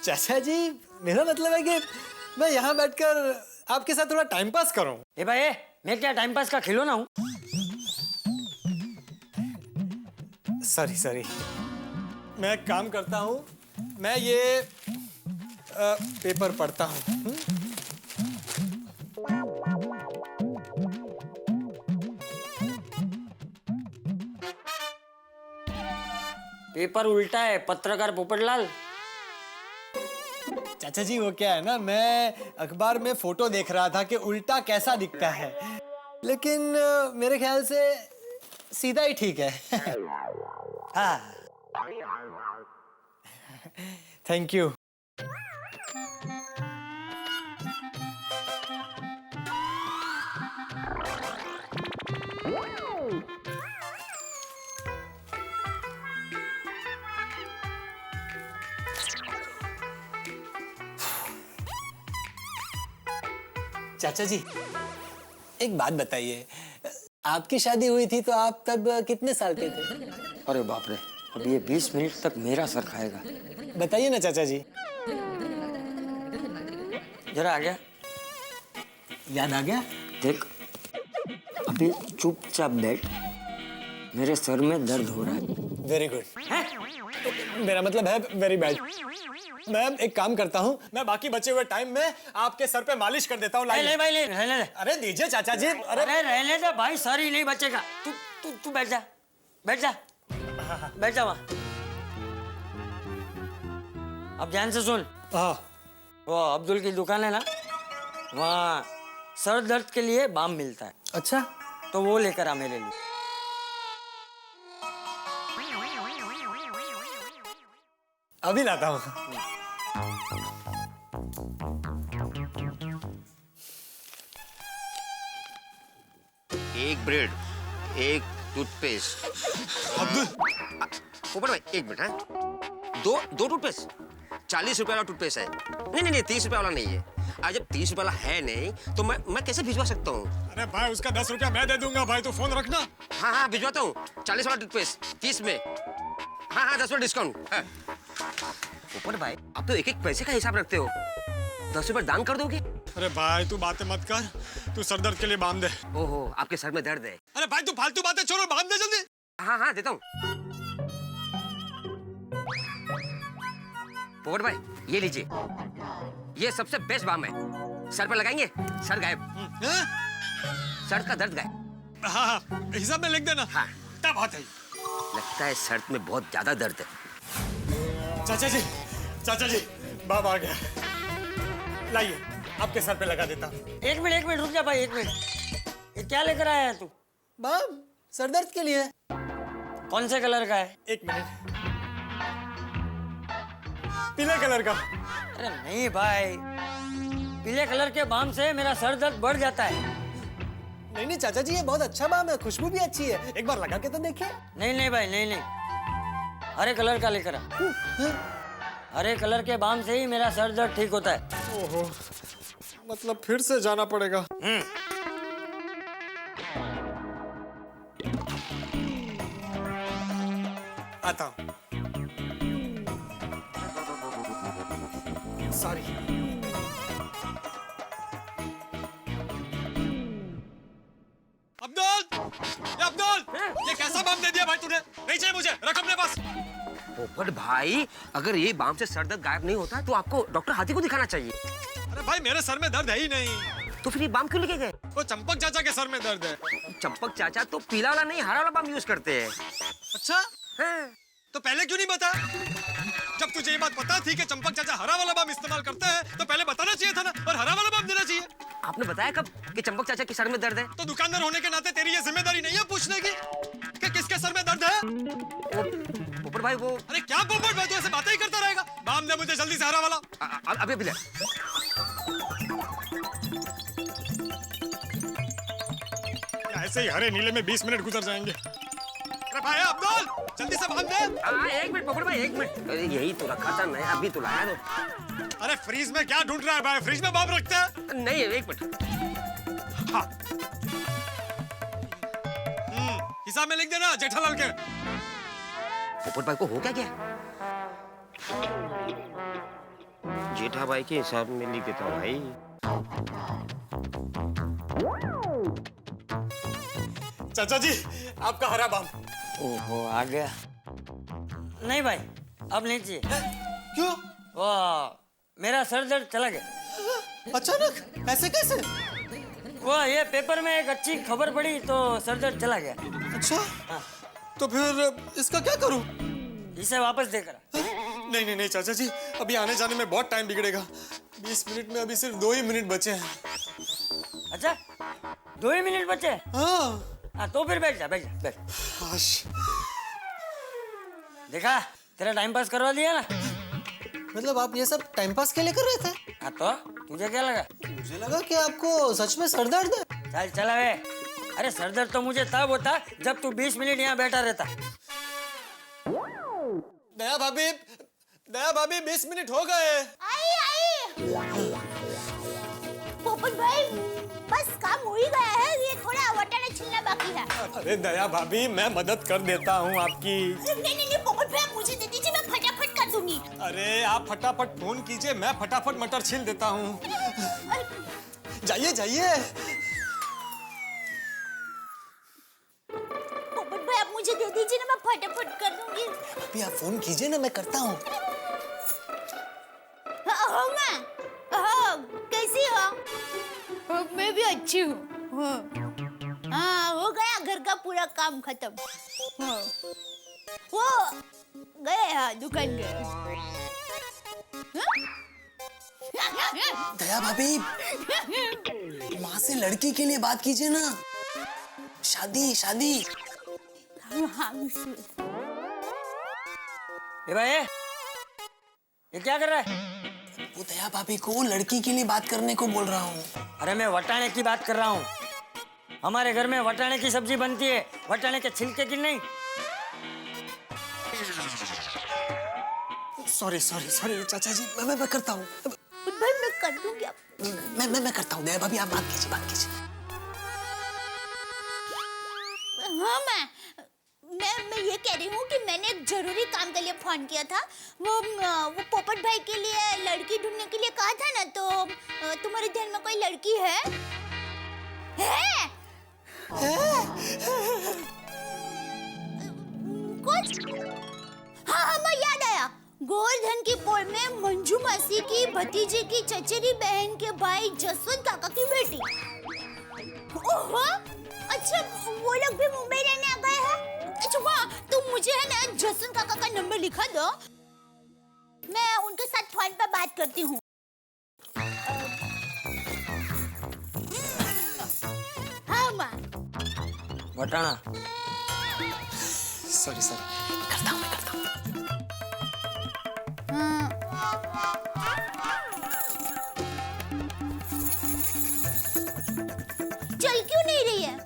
चाचा जी, मेरा मतलब है कि मैं यहाँ बैठकर आपके साथ थोड़ा टाइम पास करूं। ए भाई, मैं क्या टाइम पास का खिलौना हूँ? सॉरी सॉरी, मैं एक काम करता हूँ, मैं ये पेपर पढ़ता हूँ। पेपर उल्टा है, पत्रकार पोपटलाल। चाचा जी, वो क्या है ना, मैं अखबार में फोटो देख रहा था कि उल्टा कैसा दिखता है, लेकिन मेरे ख्याल से सीधा ही ठीक है। हाँ, थैंक यू। चाचा जी, एक बात बताइए, आपकी शादी हुई थी तो आप तब कितने साल के थे? अरे बाप रे, अब ये 20 मिनट तक मेरा सर खाएगा। बताइए ना चाचा जी। जरा आ गया, याद आ गया? देख, अभी चुपचाप बैठ, मेरे सर में दर्द हो रहा है। Very good. मेरा मतलब है वेरी बैड। मैं एक काम करता हूँ, मैं बाकी बचे हुए टाइम में आपके सर पे मालिश कर देता हूँ। ले भाई, ले रहने दे। अरे दीजिए चाचा जी। अरे रहने दे भाई, सर ही नहीं बचेगा। तू बैठ जा, बैठ जा, बैठ जा वहाँ। अब ध्यान से सुन। हाँ। वो अब्दुल की दुकान है ना, वहाँ सर दर्द के लिए बाम मिलता है। अच्छा, तो वो लेकर आ मेरे लिए। अभी लाता हूँ। एक ब्रेड, एक टूथपेस्ट। अब्दुल, पोपट भाई एक मिनट। हाँ, दो टूथपेस्ट। 40 रुपए वाला टूथपेस्ट है। नहीं 30 रुपए वाला नहीं है। आज जब 30 रुपए वाला है नहीं तो मैं कैसे भिजवा सकता हूँ? अरे भाई, उसका 10 रुपया मैं दे दूंगा भाई, तो फोन रखना। हाँ भिजवाता हूँ। 40 वाला टूथपेस्ट 30 में। हाँ 10% डिस्काउंट। हाँ। पोपट भाई, आप तो एक पैसे का हिसाब रखते हो। 10 रुपए दान कर दोगे? अरे भाई, तू बातें मत कर, तू सर दर्द के लिए बाम दे। ओहो, आपके सर में दर्द है। अरे भाई, तू फालतू बातें छोड़ो, बाम दे जल्दी। हाँ देता हूँ। पोपट भाई, ये लीजिए, ये सबसे बेस्ट बाम है। सर पर लगाएंगे, सर गायब। सर का दर्द गायब। हाँ, हिसाब में लिख देना। हाँ। क्या बात है? लगता है सर में बहुत ज्यादा दर्द है। चाचा जी, बाम आ गया। लाइए, आपके सर पे लगा देता हूँ। एक मिनट रुक जा भाई, एक मिनट। ये क्या लेकर आया है तू? बाम, सर दर्द के लिए। कौन से कलर का है? एक मिनट। पीले कलर का। अरे नहीं भाई, पीले कलर के बाम से मेरा सर दर्द बढ़ जाता है। नहीं नहीं चाचा जी, ये बहुत अच्छा बाम है, खुशबू भी अच्छी है, एक बार लगा के तो देखिए। नहीं नहीं भाई, नहीं नहीं, हरे कलर का लेकर आ। हरे कलर के बाम से ही मेरा सर दर्द ठीक होता है। ओहो, मतलब फिर से जाना पड़ेगा। आता हूँ। सॉरी। अब्दुल, ये कैसा बाम दे दिया भाई तूने? नहीं चाहिए मुझे, रख अपने पास। पोपट भाई, अगर ये बाम से सर दर्द गायब नहीं होता तो आपको डॉक्टर हाथी को दिखाना चाहिए। अरे भाई मेरे सर में दर्द है ही नहीं। तो फिर ये बाम क्यों लेके गए? वो चंपक चाचा के सर में दर्द है। चंपक चाचा तो पीला वाला नहीं, हरा वाला बाम यूज करते हैं। अच्छा? हाँ। तो पहले क्यों नहीं बताया? जब तुझे ये बात पता थी कि चंपक चाचा हरा वाला बाम इस्तेमाल करते हैं तो पहले बताना चाहिए था ना, और हरा वाला बाम देना चाहिए। आपने बताया कब कि चंपक चाचा के सर में दर्द है? तो दुकानदार होने के नाते तेरी ये जिम्मेदारी नहीं है पूछने की कि किसके सर में दर्द है? पोपट भाई वो। अरे क्या पोपट भाई, तू ऐसे बातें ही करता रहेगा। बाम दे मुझे जल्दी से हरा वाला। अभी अभी ले। ऐसे ही हरे नीले में 20 मिनट गुजर जाएंगे। अरे भाई अब्दुल, जल्दी से बांध दे। एक मिनट पोपट भाई, एक मिनट। अरे यही तो रखा था, मैं अभी तो लाया तो। अरे फ्रीज में क्या ढूंढ रहा है भाई? फ्रीज में बाम रखते हैं? नहीं, एक मिनट। हाँ। हिसाब में लिख देना जेठालाल के। पोपट भाई को हो क्या? जेठा भाई के हिसाब में लिख देता हूँ भाई। चाचा जी, आपका हरा बाम। ओहो, आ गया। नहीं भाई, अब नहीं चाहिए। क्यों? वो मेरा सर दर्द चला गया। अचानक? ऐसे कैसे? वो ये पेपर में एक अच्छी खबर पड़ी तो सर दर्द चला गया। अच्छा? हाँ। तो फिर इसका क्या करूं? इसे वापस देकर आ। नहीं नहीं नहीं चाचा जी, अभी आने जाने में बहुत टाइम बिगड़ेगा। 20 मिनट में अभी सिर्फ 2 ही मिनट बचे हैं। अच्छा, 2 ही मिनट बचे? हाँ। हाँ तो फिर बैठ जा, बैठ जा, बैठ। देखा, तेरा टाइम पास करवा दिया ना। मतलब आप ये सब टाइम पास के लिए कर रहे थे? हाँ तो तुझे क्या लगा? मुझे लगा कि आपको सच में सर दर्द है। चल चला वे। अरे सर दर्द तो मुझे तब होता जब तू 20 मिनट यहाँ बैठा रहता। दया भाभी 20 मिनट हो गए। आई। पोपट भाई, बस काम हो ही गया है, ये थोड़ा वटाना छिलना बाकी है। अरे दया भाभी, मैं मदद कर देता हूँ आपकी। नहीं पोपट भाई, मुझे दे दीजिए, मैं फटाफट कर दूंगी। अरे आप फटाफट फोन कीजिए, मैं फटाफट मटर छील देता हूँ। जाइए जाइए। पोपट भाई, आप मुझे दे दीजिए ना, मैं फटाफट कर दूंगी। अभी आप फोन कीजिए ना, मैं करता हूँ। हाँ कैसी हो? मैं भी अच्छी हूँ। हाँ, हो गया घर का पूरा काम खत्म। हाँ। वो गए, हाँ दुकान गए। दया भाभी, माँ से लड़की के लिए बात कीजिए ना। शादी। हाँ। ए भाई, ये क्या कर रहा है? वो दया भाभी को लड़की के लिए बात करने को बोल रहा हूँ। अरे मैं वटाने की बात कर रहा हूँ। हमारे घर में वटाने की सब्जी बनती है, वटाने के छिलके की नहीं। सॉरी चाचा जी, मैं करता हूँ। भाई मैं कर दूंगी। मैं करता हूँ। दया भाभी आप बात कीजिए। हाँ, मैं ये कह रही हूँ कि मैंने एक जरूरी काम के लिए फोन किया था। वो पोपट भाई के लिए लड़की ढूंढने के लिए कहा था ना, तो तुम्हारे ध्यान में कोई लड़की है? कुछ? हाँ, मैं याद आया। गोवर्धन की पोल में मंजू मासी की भतीजे की चचेरी बहन के भाई जसवंत काका की बेटी। ओहो, अच्छा वो लोग भी मुंबई रहने आ गए हैं। अच्छा वाह, तुम मुझे है ना जसवंत काका का नंबर लिखा दो, मैं उनके साथ फोन पर बात करती हूँ। हाँ माँ। वटाना। सॉरी करता हूँ।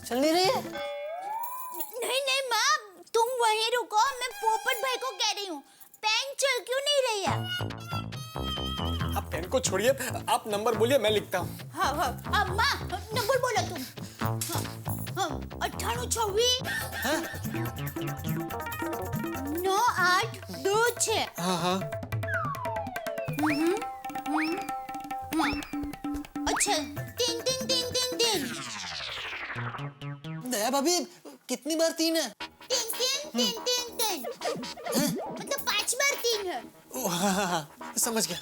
चल नहीं रही है? नहीं नहीं माँ, तुम वहीं रुको, मैं पोपट भाई को कह रही हूँ पेन चल क्यों नहीं रही है। आप पेन को छोड़िए, आप नंबर बोलिए, मैं लिखता हूँ। हाँ हाँ, अब माँ नंबर बोलो तुम। हाँ, 9826 9826। हाँ हाँ। अच्छा 3 दया भाभी, कितनी बार 3 है? 3 मतलब 5 बार 3 है। ओ, हाँ, समझ गया।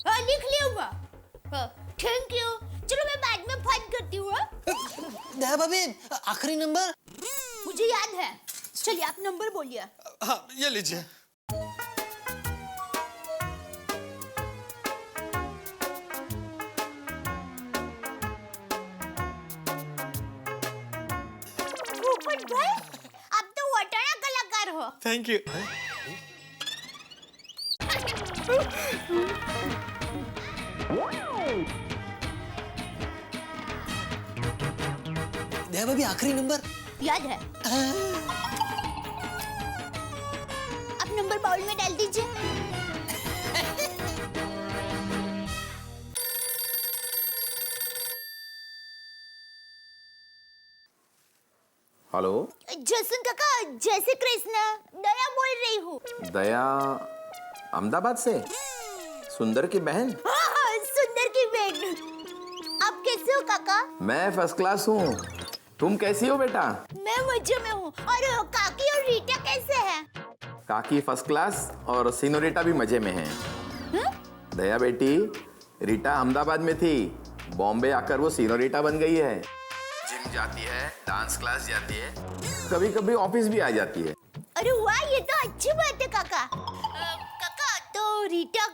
हाँ लिख लिया हुआ। हाँ थैंक यू। चलो मैं बाद में फोन करती हूँ। दया भाभी, आखिरी नंबर? मुझे याद है। चलिए आप नंबर बोलिए। हाँ ये लीजिए। पोपट भाई, आप तो वटाना कलाकार हो। Thank you. दया भाभी, आखिरी नंबर? याद है। आप नंबर बाउल में डाल दीजिए। हेलो जसन काका, जय श्री कृष्ण, दया बोल रही हूँ। दया, अहमदाबाद से? सुंदर की बहन? हाँ हाँ, सुंदर की बहन। आप कैसे हो काका? मैं फर्स्ट क्लास हूँ। तुम कैसी हो बेटा? मैं मजे में हूँ। और काकी और रीटा कैसे हैं? काकी फर्स्ट क्लास और सीनोरिटा भी मजे में है। दया बेटी, रीटा अहमदाबाद में थी, बॉम्बे आकर वो सीनोरिटा बन गई है। जिम जाती है, डांस क्लास जाती है, कभी कभी ऑफिस भी आ जाती है। अरे वाह, ये तो अच्छी बात है काका। काका तो रीटा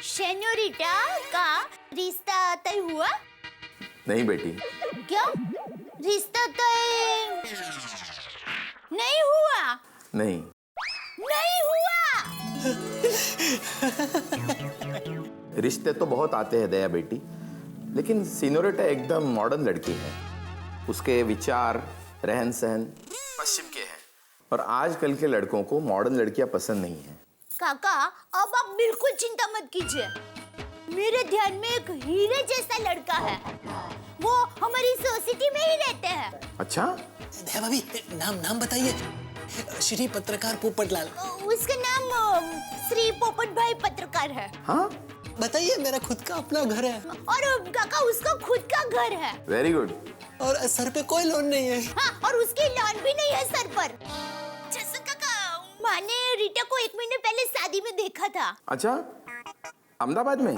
शेन्योरिटा का रिश्ता तय हुआ? नहीं बेटी। क्या रिश्ता तय नहीं हुआ? नहीं हुआ। रिश्ते तो बहुत आते हैं दया बेटी, लेकिन सीनोरिटा एकदम मॉडर्न लड़की है। उसके विचार, रहन सहन पश्चिम के हैं, और आजकल के लड़कों को मॉडर्न लड़कियां पसंद नहीं है। काका अब आप बिल्कुल चिंता मत कीजिए, मेरे ध्यान में एक हीरे जैसा लड़का है। वो हमारी सोसाइटी में ही रहते हैं। अच्छा? दया भाभी, नाम बताइए। श्री पत्रकार पोपटलाल। उसका नाम श्री पोपट भाई पत्रकार है। हाँ? बताइए, मेरा खुद का अपना घर है। और काका उसका खुद का घर है। Very good. और सर पे कोई लोन नहीं है। हाँ, और उसकी लोन भी नहीं है सर पर। जैसे काका, माँ ने रीटा को 1 महीने पहले शादी में देखा था। अच्छा, अहमदाबाद में?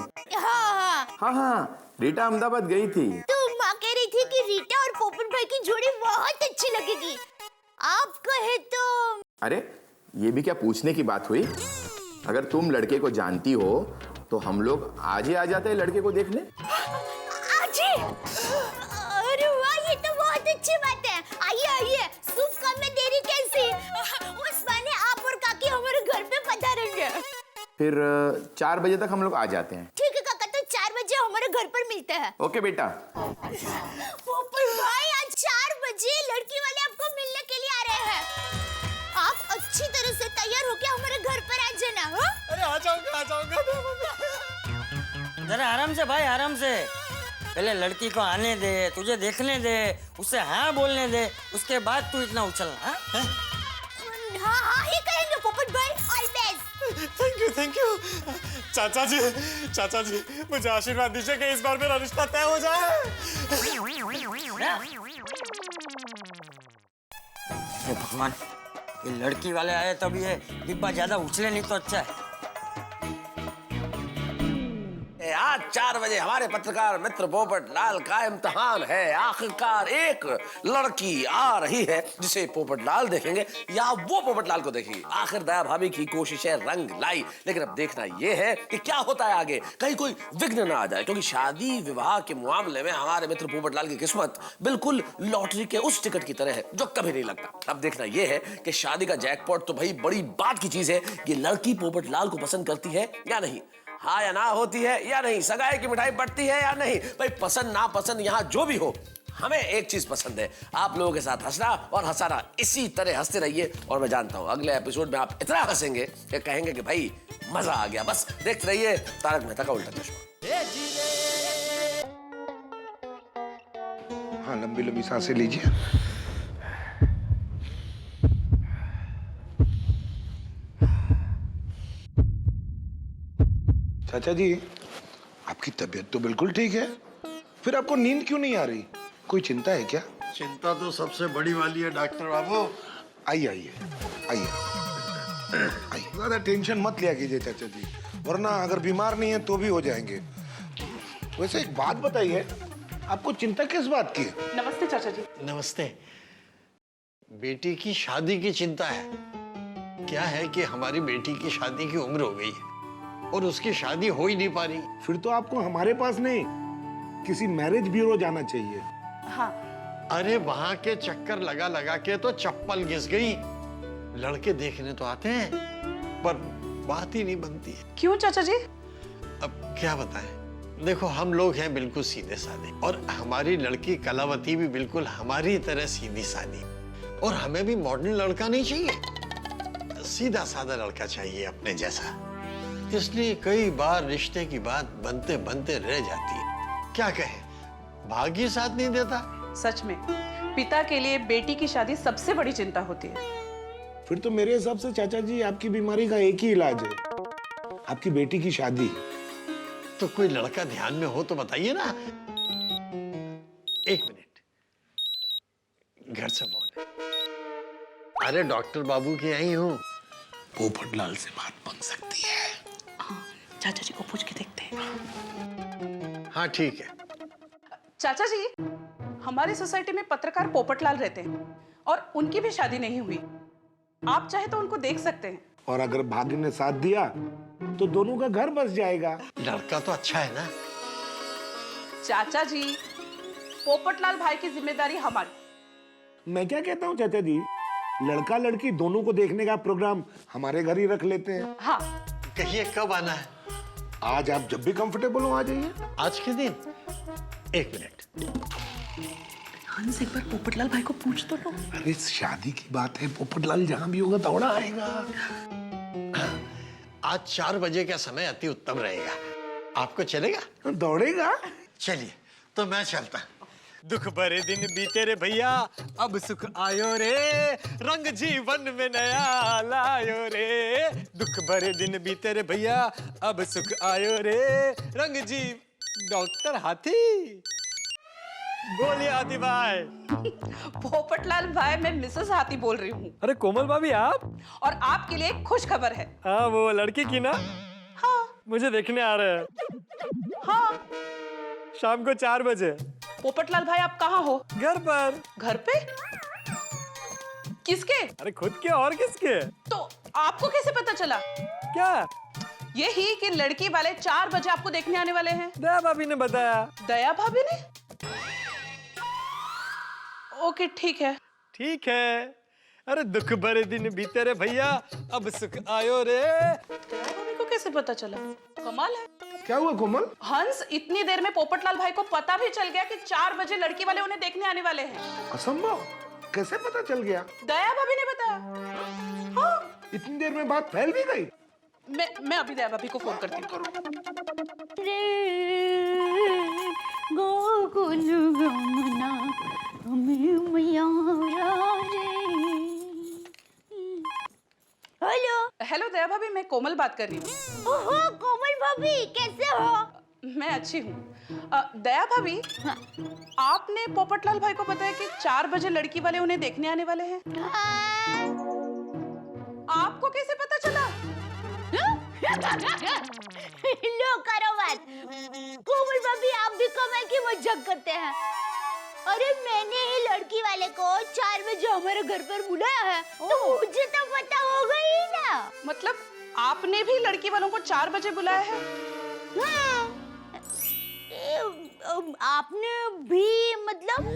हाँ, रीटा अहमदाबाद गई थी। तो माँ कह रही थी कि रीटा और पोपट भाई की जोड़ी बहुत अच्छी लगेगी। आप कहे तो। अरे ये भी क्या पूछने की बात हुई? अगर तुम लड़के को जानती हो तो हम लोग आज ही आ जाते हैं लड़के को देखने। आज ही? अरे वाह, ये तो बहुत अच्छी बात है। आइए, शुभ काम में देरी कैसी? उस बहाने आप और काकी हमारे घर पे पधारेंगे। फिर 4 बजे तक हम लोग आ जाते हैं। ठीक है काका, तो 4 बजे हमारे घर पर मिलते हैं। ओके बेटा। पोपट भाई, आज 4 बजे लड़की वाले आपको मिलने के लिए आ रहे हैं। आप अच्छी तरह से तैयार होके हमारे घर पर आ जाना। हाँ? अरे आ जाऊंगा। जरा आराम से भाई, आराम से। पहले लड़की को आने दे, तुझे देखने दे, उसे हाँ बोलने दे, उसके बाद तू इतना उछलना। हाँ ही कहेंगे पोपट भाई। All best. Thank you. चाचा जी, मुझे आशीर्वाद दीजिए कि इस बार मेरा रिश्ता तय हो जाए। हे भगवान, ये लड़की वाले आए तब ये डिब्बा ज्यादा उछले नहीं तो अच्छा है। आज 4 बजे हमारे पत्रकार मित्र पोपट लाल का इम्तिहान है। आखिरकार एक लड़की आ रही है जिसे पोपट लाल देखेंगे या वो पोपट लाल को देखेगी। आखिर दया भाभी की कोशिशें रंग लाई, लेकिन अब देखना यह है कि क्या होता है आगे, कहीं कोई विघ्न ना आ जाए, क्योंकि शादी विवाह के मामले में हमारे मित्र पोपट लाल की किस्मत बिल्कुल लॉटरी के उस टिकट की तरह है जो कभी नहीं लगता। अब देखना यह है कि शादी का जैकपॉट तो भाई बड़ी बात की चीज है कि लड़की पोपट लाल को पसंद करती है या नहीं। हाँ या ना होती है या नहीं, सगाई की मिठाई बढ़ती है या नहीं। भाई पसंद ना पसंद यहाँ जो भी हो, हमें एक चीज पसंद है, आप लोगों के साथ हंसना और हंसाना। इसी तरह हंसते रहिए और मैं जानता हूँ अगले एपिसोड में आप इतना हंसेंगे कि कहेंगे कि भाई मजा आ गया। बस देखते रहिए तारक मेहता का उल्टा चश्मा। हाँ, लंबी लंबी सांसें लीजिए। चाचा जी, आपकी तबीयत तो बिल्कुल ठीक है, फिर आपको नींद क्यों नहीं आ रही? कोई चिंता है क्या? चिंता तो सबसे बड़ी वाली है डॉक्टर बाबू। आइए आइए आइए आइए, ज्यादा टेंशन मत लिया कीजिए चाचा जी, वरना अगर बीमार नहीं है तो भी हो जाएंगे। वैसे एक बात बताइए, आपको चिंता किस बात की है? नमस्ते चाचा जी। नमस्ते। बेटी की शादी की चिंता है। क्या है कि हमारी बेटी की शादी की उम्र हो गई है और उसकी शादी हो ही नहीं पा रही। फिर तो आपको हमारे पास नहीं, किसी मैरिज ब्यूरो जाना चाहिए। हाँ। अरे वहां के चक्कर लगा लगा के तो चप्पल घिस गई। लड़के देखने तो आते हैं पर बात ही नहीं बनती है। क्यों चाचा जी? अब क्या बताएं, देखो हम लोग हैं बिल्कुल सीधे साधे और हमारी लड़की कलावती भी बिल्कुल हमारी तरह सीधी सादी, और हमें भी मॉडर्न लड़का नहीं चाहिए, सीधा साधा लड़का चाहिए अपने जैसा। इसलिए कई बार रिश्ते की बात बनते बनते रह जाती है। क्या कहें, भाग्य साथ नहीं देता। सच में पिता के लिए बेटी की शादी सबसे बड़ी चिंता होती है। फिर तो मेरे हिसाब से चाचा जी आपकी बीमारी का एक ही इलाज है, आपकी बेटी की शादी। तो कोई लड़का ध्यान में हो तो बताइए ना। एक मिनट, घर से फोन है। अरे डॉक्टर बाबू के आई हूँ। पोपटलाल से बात बन सकती है। हाँ, चाचा जी को पूछ के देखते हैं। हाँ ठीक है। चाचा जी, हमारी सोसाइटी में पत्रकार पोपटलाल रहते हैं और उनकी भी शादी नहीं हुई। आप चाहे तो उनको देख सकते हैं। और अगर भाग्य ने साथ दिया तो दोनों का घर बस जाएगा। लड़का तो अच्छा है ना। चाचा जी, पोपटलाल भाई की जिम्मेदारी हमारी। मैं क्या कहता हूँ चाचा जी, लड़का लड़की दोनों को देखने का प्रोग्राम हमारे घर ही रख लेते हैं। हाँ। कहिए कब आना है? आज आप जब भी कंफर्टेबल हो आ जाइए। आज के दिन? एक मिनट, हंस एक बार पोपटलाल भाई को पूछ तो लो। अरे शादी की बात है, पोपटलाल जहां भी होगा दौड़ा आएगा। आज 4 बजे का समय अति उत्तम रहेगा। आपको चलेगा? दौड़ेगा। चलिए तो मैं चलता। दुख भरे दिन बीते रे भैया, अब सुख आयो रे, रंग जीवन में नया लायो रे। दुख भरे दिन बीते रे भैया, अब सुख आयो रे, रंग जीव। डॉक्टर हाथी, बोलिए हाथी भाई। पोपटलाल भाई, मैं मिसेस हाथी बोल रही हूँ। अरे कोमल भाभी आप? और आपके लिए एक खुश खबर है। हाँ, वो लड़की की ना? हाँ। मुझे देखने आ रहे हैं। हाँ। शाम को 4 बजे। पोपटलाल भाई, आप कहाँ हो? घर पर। घर पे? किसके? अरे खुद के और किसके? तो आपको कैसे पता चला? क्या? यही कि लड़की वाले 4 बजे आपको देखने आने वाले हैं। दया भाभी ने बताया। दया भाभी ने? ओके ठीक है। ठीक है। अरे दुख भरे दिन बीते रे भैया, अब सुख आयो रे। दया भाभी को कैसे पता चला? कमाल है। क्या हुआ कोमल? हंस, इतनी देर में पोपटलाल भाई को पता भी चल गया कि 4 बजे लड़की वाले उन्हें देखने आने वाले हैं। असंभव, कैसे पता चल गया? दया भाभी ने बताया। हाँ। इतनी देर में बात फैल भी गई। मैं अभी दया भाभी को फोन करती हूँ। हेलो। हेलो दया भाभी, मैं कोमल बात कर रही हूँ। ओहो कोमल भाभी, कैसे हो? मैं अच्छी हूँ। दया भाभी, आपने पोपटलाल भाई को बताया कि 4 बजे लड़की वाले उन्हें देखने आने वाले हैं। आपको कैसे पता चला? लो करो बात। कोमल भाभी, आप भी कमाल की मजाक करते हैं। अरे मैंने ही लड़की वाले को 4 बजे हमारे घर पर बुलाया है, तो मुझे तो पता होगा ही ना। मतलब आपने भी लड़की वालों को 4 बजे बुलाया है? हाँ। आपने भी मतलब?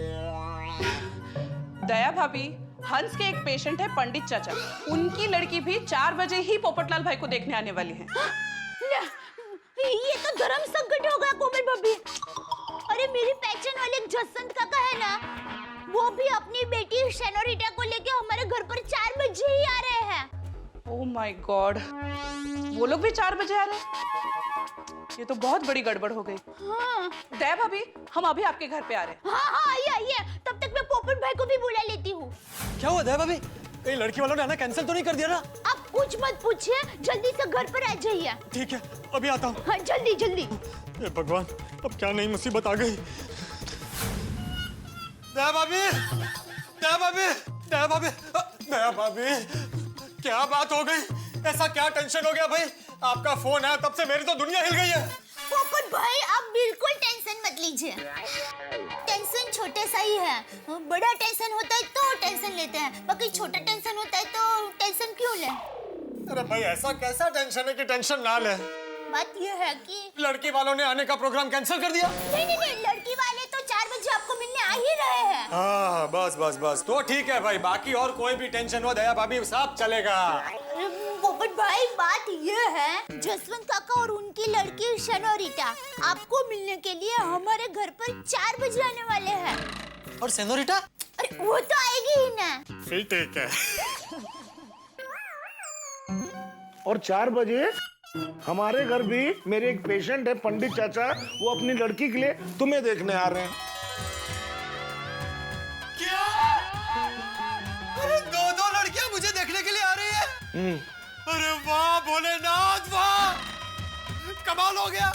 दया भाभी, हंस के एक पेशेंट है पंडित चाचा, उनकी लड़की भी 4 बजे ही पोपटलाल भाई को देखने आने वाली है। ये तो धर्म संकट हो गया कोमल भाभी। अरे मेरी पहचान वाले जसवंत काका है ना, वो भी अपनी बेटी सेनोरिटा को लेके हमारे घर पर 4 बजे ही आ रहे हैं। ओह माय गॉड, वो लोग भी 4 बजे आ रहे हैं? ये तो बहुत बड़ी गड़बड़ हो गई। हाँ। दया भाभी, हम अभी आपके घर पे आ रहे हैं। हाँ हाँ आइए आइए, तब तक मैं पोपट भाई को भी बुला लेती हूँ। क्या हुआ दया भाभी? कहीं लड़की वालों ने आना कैंसिल तो नहीं कर दिया ना? आप कुछ मत पूछिए, जल्दी से घर पर आ जाइए। ठीक है, अभी आता हूँ। हाँ जल्दी जल्दी। हे भगवान, अब क्या नई मुसीबत आ गई। दया भाभी, दया भाभी, दया भाभी, दया भाभी, क्या बात हो गई? ऐसा क्या टेंशन हो गया भाई? आपका फोन आया तब से मेरी तो दुनिया हिल गई है। पोपट भाई आप बिल्कुल टेंशन मत लीजिए, टेंशन छोटे सा ही है। बड़ा टेंशन होता है तो टेंशन लेते हैं, बाकी छोटा टेंशन होता है तो टेंशन क्यों ले? अरे भाई ऐसा कैसा टेंशन है कि टेंशन ना ले? बात ये है कि लड़की वालों ने आने का प्रोग्राम कैंसिल कर दिया। नहीं नहीं नहीं, लड़की वाले तो 4 बजे आपको मिलने आ ही रहे हैं। हाँ बस बस बस, तो ठीक है भाई, बाकी और कोई भी टेंशन हो दया भाभी सब चलेगा। पोपट भाई बात ये है, जसवंत काका और उनकी लड़की सेनोरिटा आपको मिलने के लिए हमारे घर पर 4 बजे आने वाले हैं। और सेनोरिटा? अरे वो तो आएगी ही ना। फिर ठीक है। और 4 बजे हमारे घर भी मेरे एक पेशेंट है पंडित चाचा, वो अपनी लड़की के लिए तुम्हें देखने आ रहे हैं। क्या? अरे 2 लड़कियां मुझे देखने के लिए आ रही है? अरे वाह भोलेनाथ वाह, कमाल हो गया।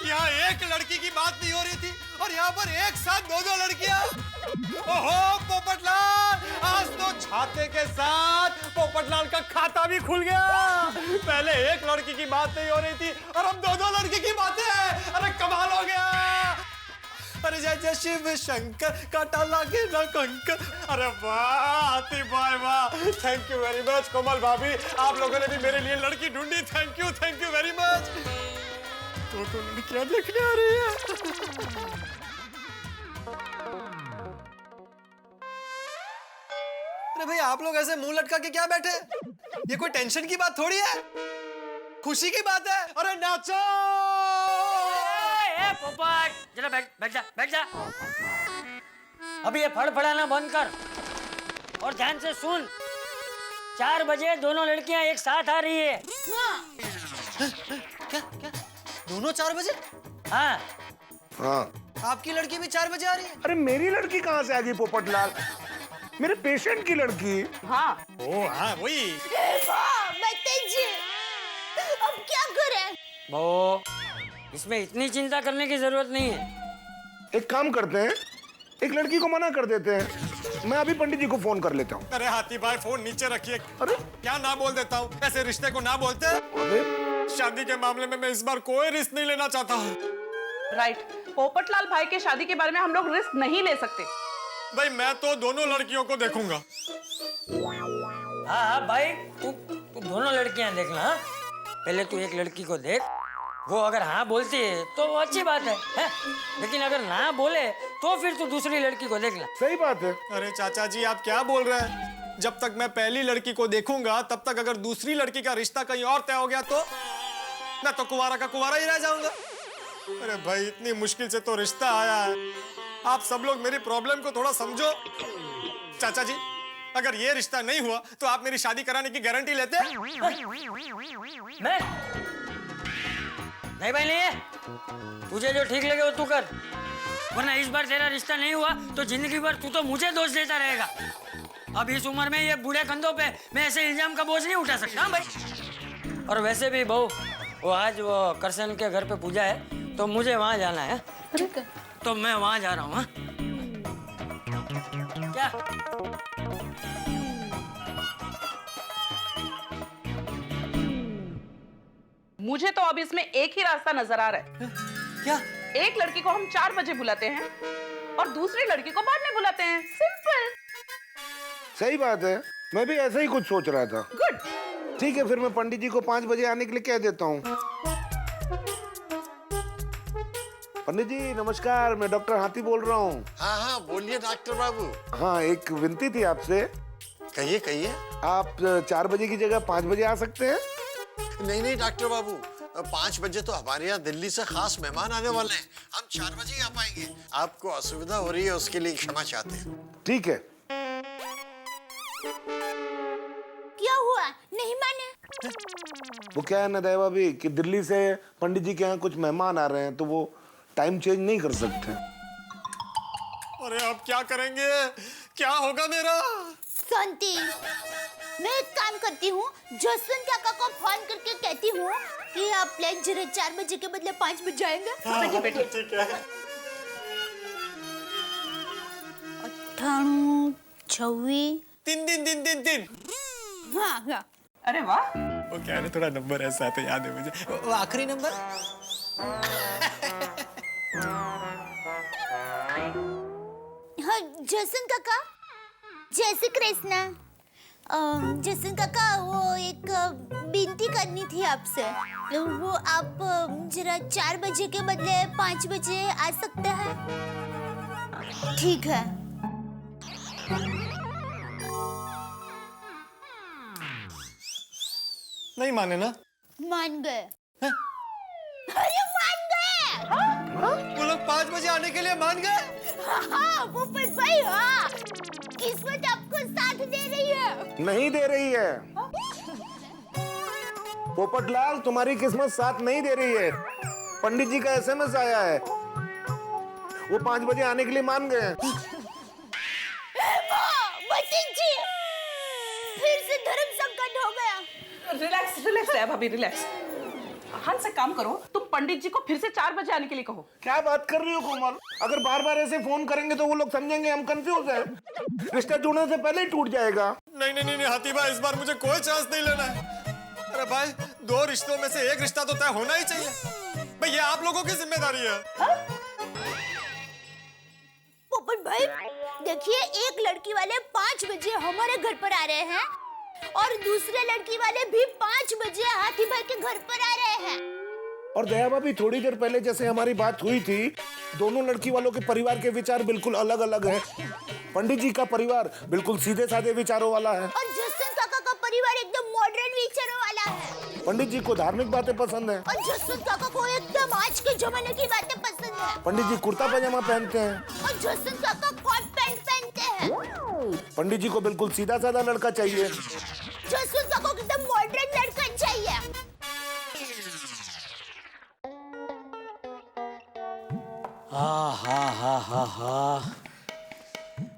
यहाँ एक लड़की की बात नहीं हो रही थी और यहाँ पर एक साथ 2 लड़कियां। ओहो पोपटलाल, आज तो छाते के साथ पोपटलाल का खाता भी खुल गया। पहले एक लड़की की बात नहीं हो रही थी और अब 2 लड़की की बातें हैं। अरे कमाल हो गया। अरे जय जय शिव शंकर, काटा लागे ना कंकर। अरे वाह हाथी भाई वाह, थैंक यू वेरी मच। कोमल भाभी, आप लोगों ने भी मेरे लिए लड़की ढूंढी, थैंक यू वेरी मच। 2 लड़कियां देखने आ रही है। अरे भाई आप लोग ऐसे मुंह लटका के क्या बैठे? ये कोई टेंशन की बात थोड़ी है, खुशी की बात है। अरे नाचो। ए पोपट, जरा बैठ जा। अभी ये फड़फड़ाना बंद कर और ध्यान से सुन। 4 बजे दोनों लड़कियां एक साथ आ रही है। क्या? दोनों 4 बजे? हाँ। हाँ। आपकी लड़की भी 4 बजे आ रही है? अरे मेरी लड़की कहाँ से आ गई पोपटलाल? मेरे पेशेंट की लड़की। हाँ। ओ हाँ वही। अब क्या करें? वो इसमें इतनी चिंता करने की जरूरत नहीं है। एक काम करते हैं, एक लड़की को मना कर देते हैं। मैं अभी पंडित जी को फोन कर लेता हूँ। अरे हाथी भाई फोन नीचे रखिए। अरे क्या ना बोल देता हूँ, ऐसे रिश्ते को ना बोलते। अरे शादी के मामले में मैं इस बार कोई रिस्क नहीं लेना चाहता हूँ। राइट, पोपटलाल भाई के शादी के बारे में हम लोग रिस्क नहीं ले सकते। भाई मैं तो दोनों लड़कियों को देखूंगा। हाँ भाई, तू दोनों लड़कियां देखना। हाँ? पहले तू एक लड़की को देख, वो अगर हाँ बोलती है तो वो अच्छी बात है? लेकिन अगर ना बोले तो फिर तू दूसरी लड़की को देखना। सही बात है। अरे चाचा जी आप क्या बोल रहे हैं? जब तक मैं पहली लड़की को देखूंगा तब तक अगर दूसरी लड़की का रिश्ता कहीं और तय हो गया तो मैं तो कुंवारा का कुंवारा ही रह जाऊंगा। अरे भाई इतनी मुश्किल से तो रिश्ता आया है, आप सब लोग मेरी प्रॉब्लम को थोड़ा समझो। चाचा जी अगर ये रिश्ता नहीं हुआ तो आप मेरी शादी कराने की गारंटी लेते हैं? मैं नहीं भाई, नहीं है। तुझे जो ठीक लगे वो तू कर, वरना इस बार तेरा रिश्ता नहीं हुआ तो जिंदगी भर तू तो मुझे दोष देता रहेगा। अब इस उम्र में ये बूढ़े कंधों पे मैं ऐसे इल्जाम का बोझ नहीं उठा सकता भाई। और वैसे भी बहू, वो आज वो करसन के घर पे पूजा है तो मुझे वहां जाना है। तो मैं वहां जा रहा हूँ। क्या? मुझे तो अब इसमें एक ही रास्ता नजर आ रहा है। क्या? एक लड़की को हम 4 बजे बुलाते हैं और दूसरी लड़की को बाद में बुलाते हैं। सिंपल। सही बात है, मैं भी ऐसा ही कुछ सोच रहा था। गुड। ठीक है, फिर मैं पंडित जी को 5 बजे आने के लिए कह देता हूँ। पंडित जी नमस्कार, मैं डॉक्टर हाथी बोल रहा हूँ। हाँ हाँ बोलिए डॉक्टर बाबू। हाँ एक विनती थी आपसे। कहिए। आप 4 बजे की जगह 5 बजे आ सकते हैं? नहीं डॉक्टर बाबू, 5 बजे तो हमारे यहाँ दिल्ली से खास मेहमान आने वाले हैं। हम 4 बजे ही आ पाएंगे। आपको असुविधा हो रही है, उसके लिए क्षमा चाहते हैं। ठीक है। क्या हुआ, नहीं माने? वो क्या है ना दया भाभी कि दिल्ली से पंडित जी के यहाँ कुछ मेहमान आ रहे हैं, तो वो टाइम चेंज नहीं कर सकते। अरे अब क्या करेंगे? क्या होगा मेरा? शांति, मैं एक काम करती हूँ, जसवंत काका को फोन करके कहती हूँ कि आप प्लेन जरा 4 बजे के बदले 5 बजे जाएंगे। बेटी ठीक है। 98, 26, 3 हाँ हाँ। अरे वाह, वो क्या है ना, थोड़ा नंबर ऐसा तो याद है मुझे। वो आखिरी नंबर। हाँ जसवंत काका, जय श्री कृष्णा। जसवंत काका, वो एक विनती करनी थी आपसे। वो आप जरा 4 बजे के बदले 5 बजे आ सकते हैं? ठीक है। नहीं माने ना? मान गए। अरे मान गए। वो लोग 5 बजे आने के लिए मान गए? हाँ पोपट भाई, हाँ। किस्मत आपको साथ दे रही है। नहीं दे रही है पोपटलाल, तुम्हारी किस्मत साथ नहीं दे रही है। पंडित जी का एसएमएस आया है, वो 5 बजे आने के लिए मान गए हैं। जी, फिर से धर्म संकट हो गया। रिलैक्स रिलैक्स दया भाभी, रिलैक्स। हंस से काम करो, तुम पंडित जी को फिर से 4 बजे आने के लिए कहो। क्या बात कर रही हो कोमल? अगर बार बार ऐसे फोन करेंगे तो वो लोग समझेंगे हम कंफ्यूज हैं। रिश्ता जुड़ने से पहले ही टूट जाएगा। नहीं हाथी भाई, इस बार मुझे कोई चांस नहीं लेना है। अरे भाई, 2 रिश्तों में से एक रिश्ता तो तय होना ही चाहिए भाई, ये आप लोगों की जिम्मेदारी है। पोपट भाई देखिए, एक लड़की वाले 5 बजे हमारे घर पर आ रहे हैं और दूसरे लड़की वाले भी 5 बजे हाथी भाई के घर पर आ रहे हैं। और दया भाभी, थोड़ी देर पहले जैसे हमारी बात हुई थी, दोनों लड़की वालों के परिवार के विचार बिल्कुल अलग अलग हैं। पंडित जी का परिवार बिल्कुल सीधे साधे विचारों वाला है और जसवंत काका का परिवार एकदम मॉडर्न विचारों वाला है। पंडित जी को धार्मिक बातें पसंद है और जसवंत काका को एकदम आज के जमाने की बातें पसंद है। पंडित जी कुर्ता पजामा पहनते हैं और जसवंत काका कॉट पैंट पहनते हैं। पंडित जी को बिल्कुल सीधा साधा लड़का चाहिए। जसवंत काका को एकदम मॉडर्न लड़का चाहिए। हा।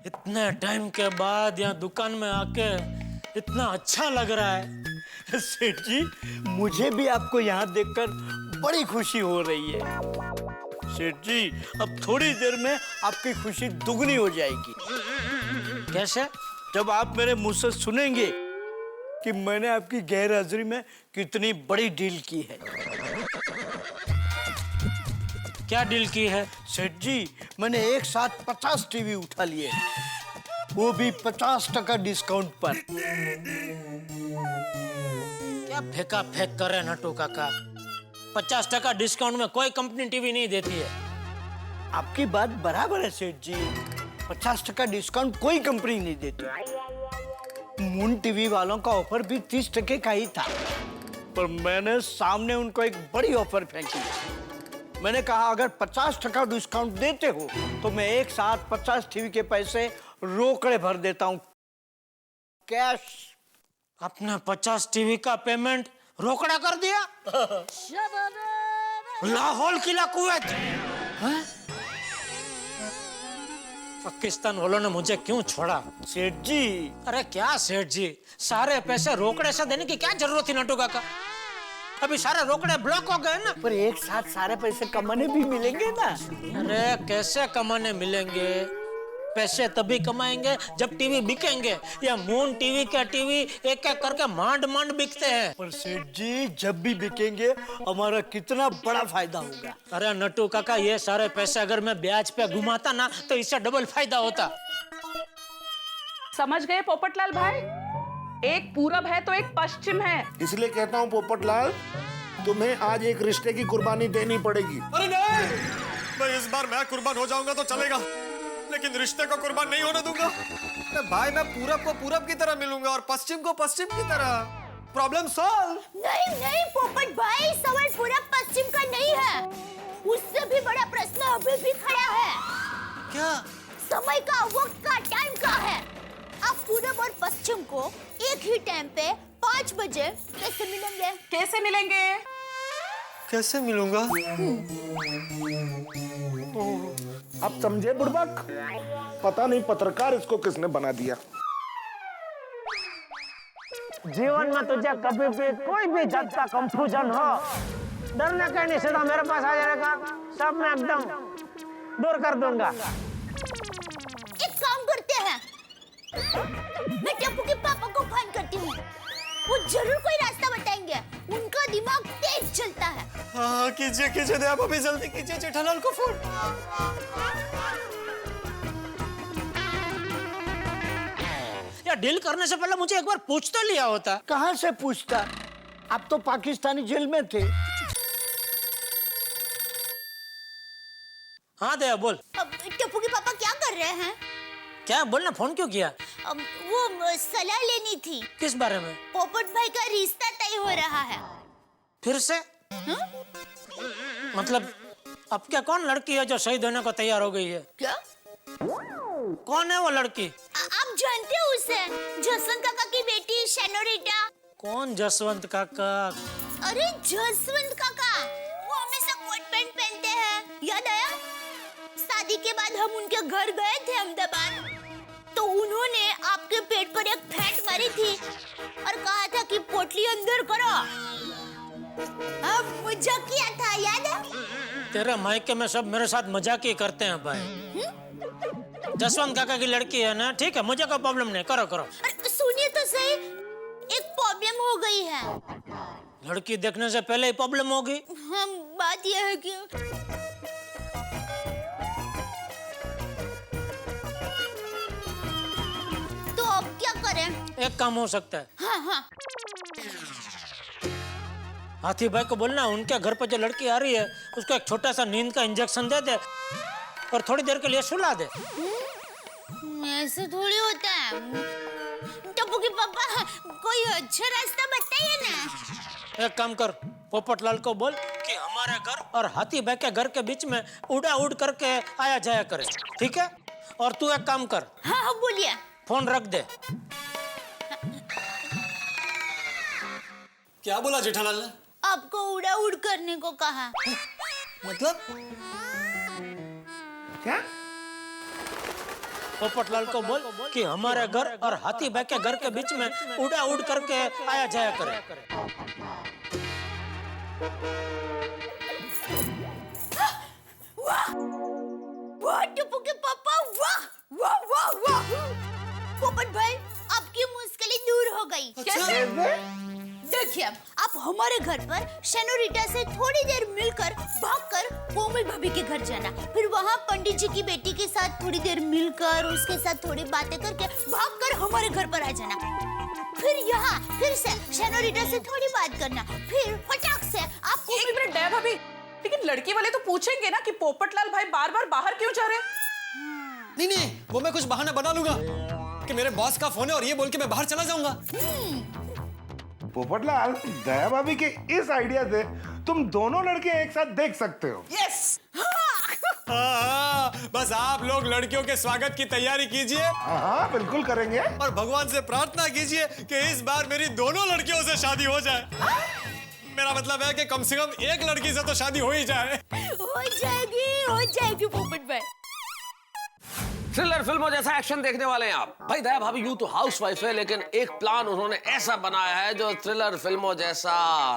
इतने टाइम के बाद यहाँ दुकान में आके इतना अच्छा लग रहा है। सेठ जी, मुझे भी आपको यहाँ देखकर बड़ी खुशी हो रही है। सेठ जी, अब थोड़ी देर में आपकी खुशी दुगनी हो जाएगी। कैसे? जब आप मेरे मुंह से सुनेंगे कि मैंने आपकी गैर हाजिरी में कितनी बड़ी डील की है। क्या डील की है? सेठ जी, मैंने एक साथ 50 टीवी उठा लिए, वो भी 50% डिस्काउंट पर। क्या फेंका फेंक कर रहे नटू काका? 50% डिस्काउंट में कोई कंपनी टीवी नहीं देती है। आपकी बात बराबर है सेठ जी, 50% डिस्काउंट कोई कंपनी नहीं देती। मून टीवी वालों का ऑफर भी 30% का ही था, पर मैंने सामने उनको एक बड़ी ऑफर फेंकी। मैंने कहा अगर 50% डिस्काउंट देते हो तो मैं एक साथ 50 टीवी के पैसे रोकड़े भर देता हूँ, कैश। अपने 50 टीवी का पेमेंट रोकड़ा कर दिया? लाहौल किला कुवैत। पाकिस्तान वालों ने मुझे क्यों छोड़ा? सेठ जी। अरे क्या सेठ जी, सारे पैसे रोकड़े से देने की क्या जरूरत थी नटू काका? अभी सारे रोकड़े ब्लॉक हो गए ना। पर एक साथ सारे पैसे कमाने भी मिलेंगे ना। अरे कैसे कमाने मिलेंगे? पैसे तभी कमाएंगे जब टीवी बिकेंगे। या मून टीवी का टीवी एक एक करके मांड मांड बिकते हैं। पर सेठ जी, जब भी बिकेंगे हमारा कितना बड़ा फायदा होगा। अरे नटू काका, ये सारे पैसे अगर मैं ब्याज पे घुमाता ना तो इससे डबल फायदा होता। समझ गए पोपटलाल भाई? एक पूरब है तो एक पश्चिम है। इसलिए कहता हूँ पोपटलाल, तुम्हें आज एक रिश्ते की कुर्बानी देनी पड़ेगी। अरे नहीं भाई, इस बार मैं कुर्बान हो जाऊंगा तो चलेगा, लेकिन रिश्ते को कुर्बान नहीं होने दूंगा। भाई, मैं पूरब को पूरब की तरह मिलूंगा और पश्चिम को पश्चिम की तरह। Problem solve. नहीं नहीं पोपट भाई, सवाल पूरा पश्चिम का नहीं है, उससे भी बड़ा प्रश्न अभी भी खड़ा है। क्या? समय का, वक्त का, टाइम का है। आप पूरब और पश्चिम को एक ही टाइम पे 5 बजे कैसे मिलेंगे? कैसे मिलेंगे? कैसे मिलूंगा? आप समझे बुड़बक? पता नहीं पत्रकार इसको किसने बना दिया। जीवन में तुझे कभी भी कोई भी जात का कंफ्यूजन हो, डरने का नहीं, सीधा मेरे पास आ जाएगा, सब मैं एकदम दूर कर दूंगा। एक काम करते हैं, मैं टप्पू के पापा को फोन करती हूँ, वो जरूर कोई रास्ता बताएंगे, उनका दिमाग तेज चलता है। हाँ कीजिए कीजिए दया भाभी, जल्दी कीजिए जेठालाल को फोन। या डील करने से पहले मुझे एक बार पूछ तो लिया होता। कहाँ से पूछता? आप तो पाकिस्तानी जेल में थे। हाँ दया बोल। अब टप्पू के पापा क्या कर रहे हैं? क्या बोलना, फोन क्यों किया? वो सलाह लेनी थी। किस बारे में? पोपट भाई का रिश्ता तय हो रहा है। फिर से? मतलब अब क्या कौन लड़की है जो शहीद होने को तैयार हो गई है? क्या? कौन है वो लड़की? आप जानते हो उसे, जसवंत काका की बेटी सेनोरिटा। कौन जसवंत काका? अरे जसवंत काका, वो हमेशा कोट पैंट पहनते हैं, याद आया? शादी के बाद हम उनके घर गए थे अहमदाबाद, तो उन्होंने आपके पेट पर एक फैट मारी थी और कहा था कि पोटली अंदर करो। अब मजाक किया था, याद है? तेरे मायके में सब मेरे साथ मजाक ही करते हैं भाई। जसवंत काका की लड़की है ना, ठीक है, मुझे कोई प्रॉब्लम नहीं, करो करो। सुनिए तो सही, एक प्रॉब्लम हो गई है। लड़की देखने से पहले ही प्रॉब्लम होगी? हम बात यह है कि तो अब क्या करें? एक काम हो सकता है। हाँ हाँ। हाथी भाई को बोलना उनके घर पर जो लड़की आ रही है उसको एक छोटा सा नींद का इंजेक्शन दे दे और थोड़ी देर के लिए सुला दे। ऐसे थोड़ी होता है। टप्पू के पापा, कोई अच्छा रास्ता बताइए ना। एक काम कर, पोपटलाल को बोल कि हमारे घर और हाथी भाई के घर के बीच में उड़ा उड़ करके आया जाया करे, ठीक है? और तू एक काम कर। हाँ हाँ बोलिए। फोन रख दे। क्या बोला जेठालाल ने? आपको उड़ा उड़ करने को कहा। मतलब? क्या? पोपटलाल को बोल कि हमारे घर और हाथी भाई के घर के बीच में उड़ा उड़ करके आया जाया करे। वाह वाह टप्पू के पापा, वाह वाह वाह वाह। पोपट भाई, आपकी मुश्किलें दूर हो गई। कैसे? देखिए, आप हमारे घर पर सेनोरिटा से थोड़ी देर मिलकर भागकर कोमल भाभी के घर जाना, फिर वहाँ पंडित जी की बेटी के साथ थोड़ी देर मिलकर उसके साथ थोड़ी बातें करके भागकर हमारे घर पर आ जाना, फिर यहाँ फिर से सेनोरिटा से थोड़ी बात करना, फिर फटाक से आप। एक मिनट दया भाभी, लेकिन लड़की वाले तो पूछेंगे ना कि पोपटलाल भाई बार बार बाहर क्यों जा रहे? नहीं नहीं, वो मैं कुछ बहाना बना लूंगा कि मेरे बॉस का फोन है और ये बोल के मैं बाहर चला जाऊंगा। पोपटलाल, दया भाभी के इस आइडिया से तुम दोनों लड़के एक साथ देख सकते हो। यस। हाँ, बस आप लोग लड़कियों के स्वागत की तैयारी कीजिए। हाँ बिल्कुल करेंगे। और भगवान से प्रार्थना कीजिए कि इस बार मेरी दोनों लड़कियों से शादी हो जाए। मेरा मतलब है कि कम से कम एक लड़की से तो शादी हो ही जाए। हो जाएगी पोपट भाई। थ्रिलर फिल्मों जैसा एक्शन देखने वाले हैं आप। भाई दया भाभी यूं तो हाउसवाइफ है, लेकिन एक प्लान उन्होंने ऐसा बनाया है जो थ्रिलर फिल्मों जैसा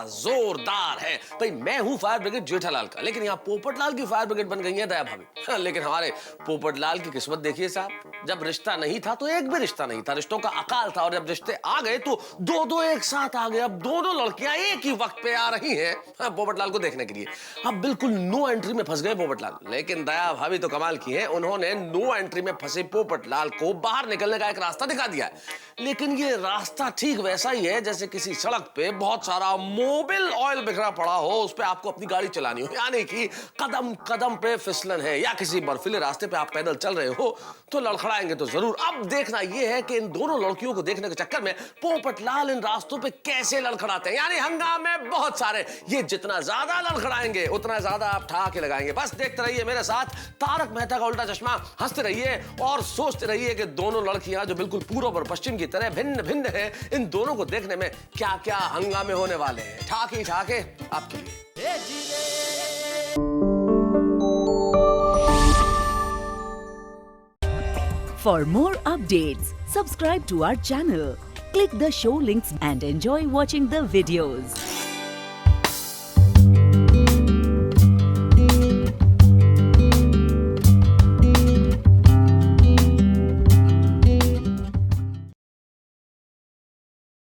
जोरदार है। भाई मैं हूं फायर ब्रिगेड जेठालाल का, लेकिन यहाँ पोपटलाल की फायर ब्रिगेड बन गई है दया भाभी। लेकिन हमारे पोपटलाल की किस्मत देखिए साहब, जब रिश्ता नहीं था तो एक भी रिश्ता नहीं था, रिश्तों का अकाल था, और जब रिश्ते आ गए तो दो दो एक साथ आ गए। अब दोनों लड़कियां एक ही वक्त पे आ रही हैं पोपटलाल को देखने के लिए। अब बिल्कुल नो एंट्री में फंस गए पोपटलाल, लेकिन दया भाभी तो कमाल की है, उन्होंने नो एंट्री में में फंसे पोपटलाल को बाहर निकलने का एक रास्ता दिखा दिया है। लेकिन ये रास्ता ठीक वैसा ही है जैसे किसी सड़क पे बहुत सारा मोबिल ऑयल बिखरा पड़ा हो, उस पे आपको अपनी गाड़ी चलानी हो, यानी कि कदम कदम पे फिसलन है। या किसी बर्फीले रास्ते पे आप पैदल चल रहे हो तो लड़खड़ाएंगे तो जरूर। अब देखना यह है कि इन दोनों लड़कियों को देखने के चक्कर में पोपटलाल इन रास्तों पे कैसे लड़खड़ाते हैं, यानी हंगामे बहुत सारे। ये जितना ज्यादा लड़खड़ाएंगे उतना ज्यादा आप ठहाके लगाएंगे। बस देखते रहिए मेरे साथ तारक मेहता का उल्टा चश्मा, हंसते रहिए और सोचते रहिए कि दोनों लड़कियां जो बिल्कुल पूर्व और पश्चिम की तरह भिन्न भिन्न हैं, इन दोनों को देखने में क्या क्या हंगामे होने वाले हैं। ठहाके ठहाके आपके लिए। For more updates, subscribe to our channel, click the show links and enjoy watching the videos.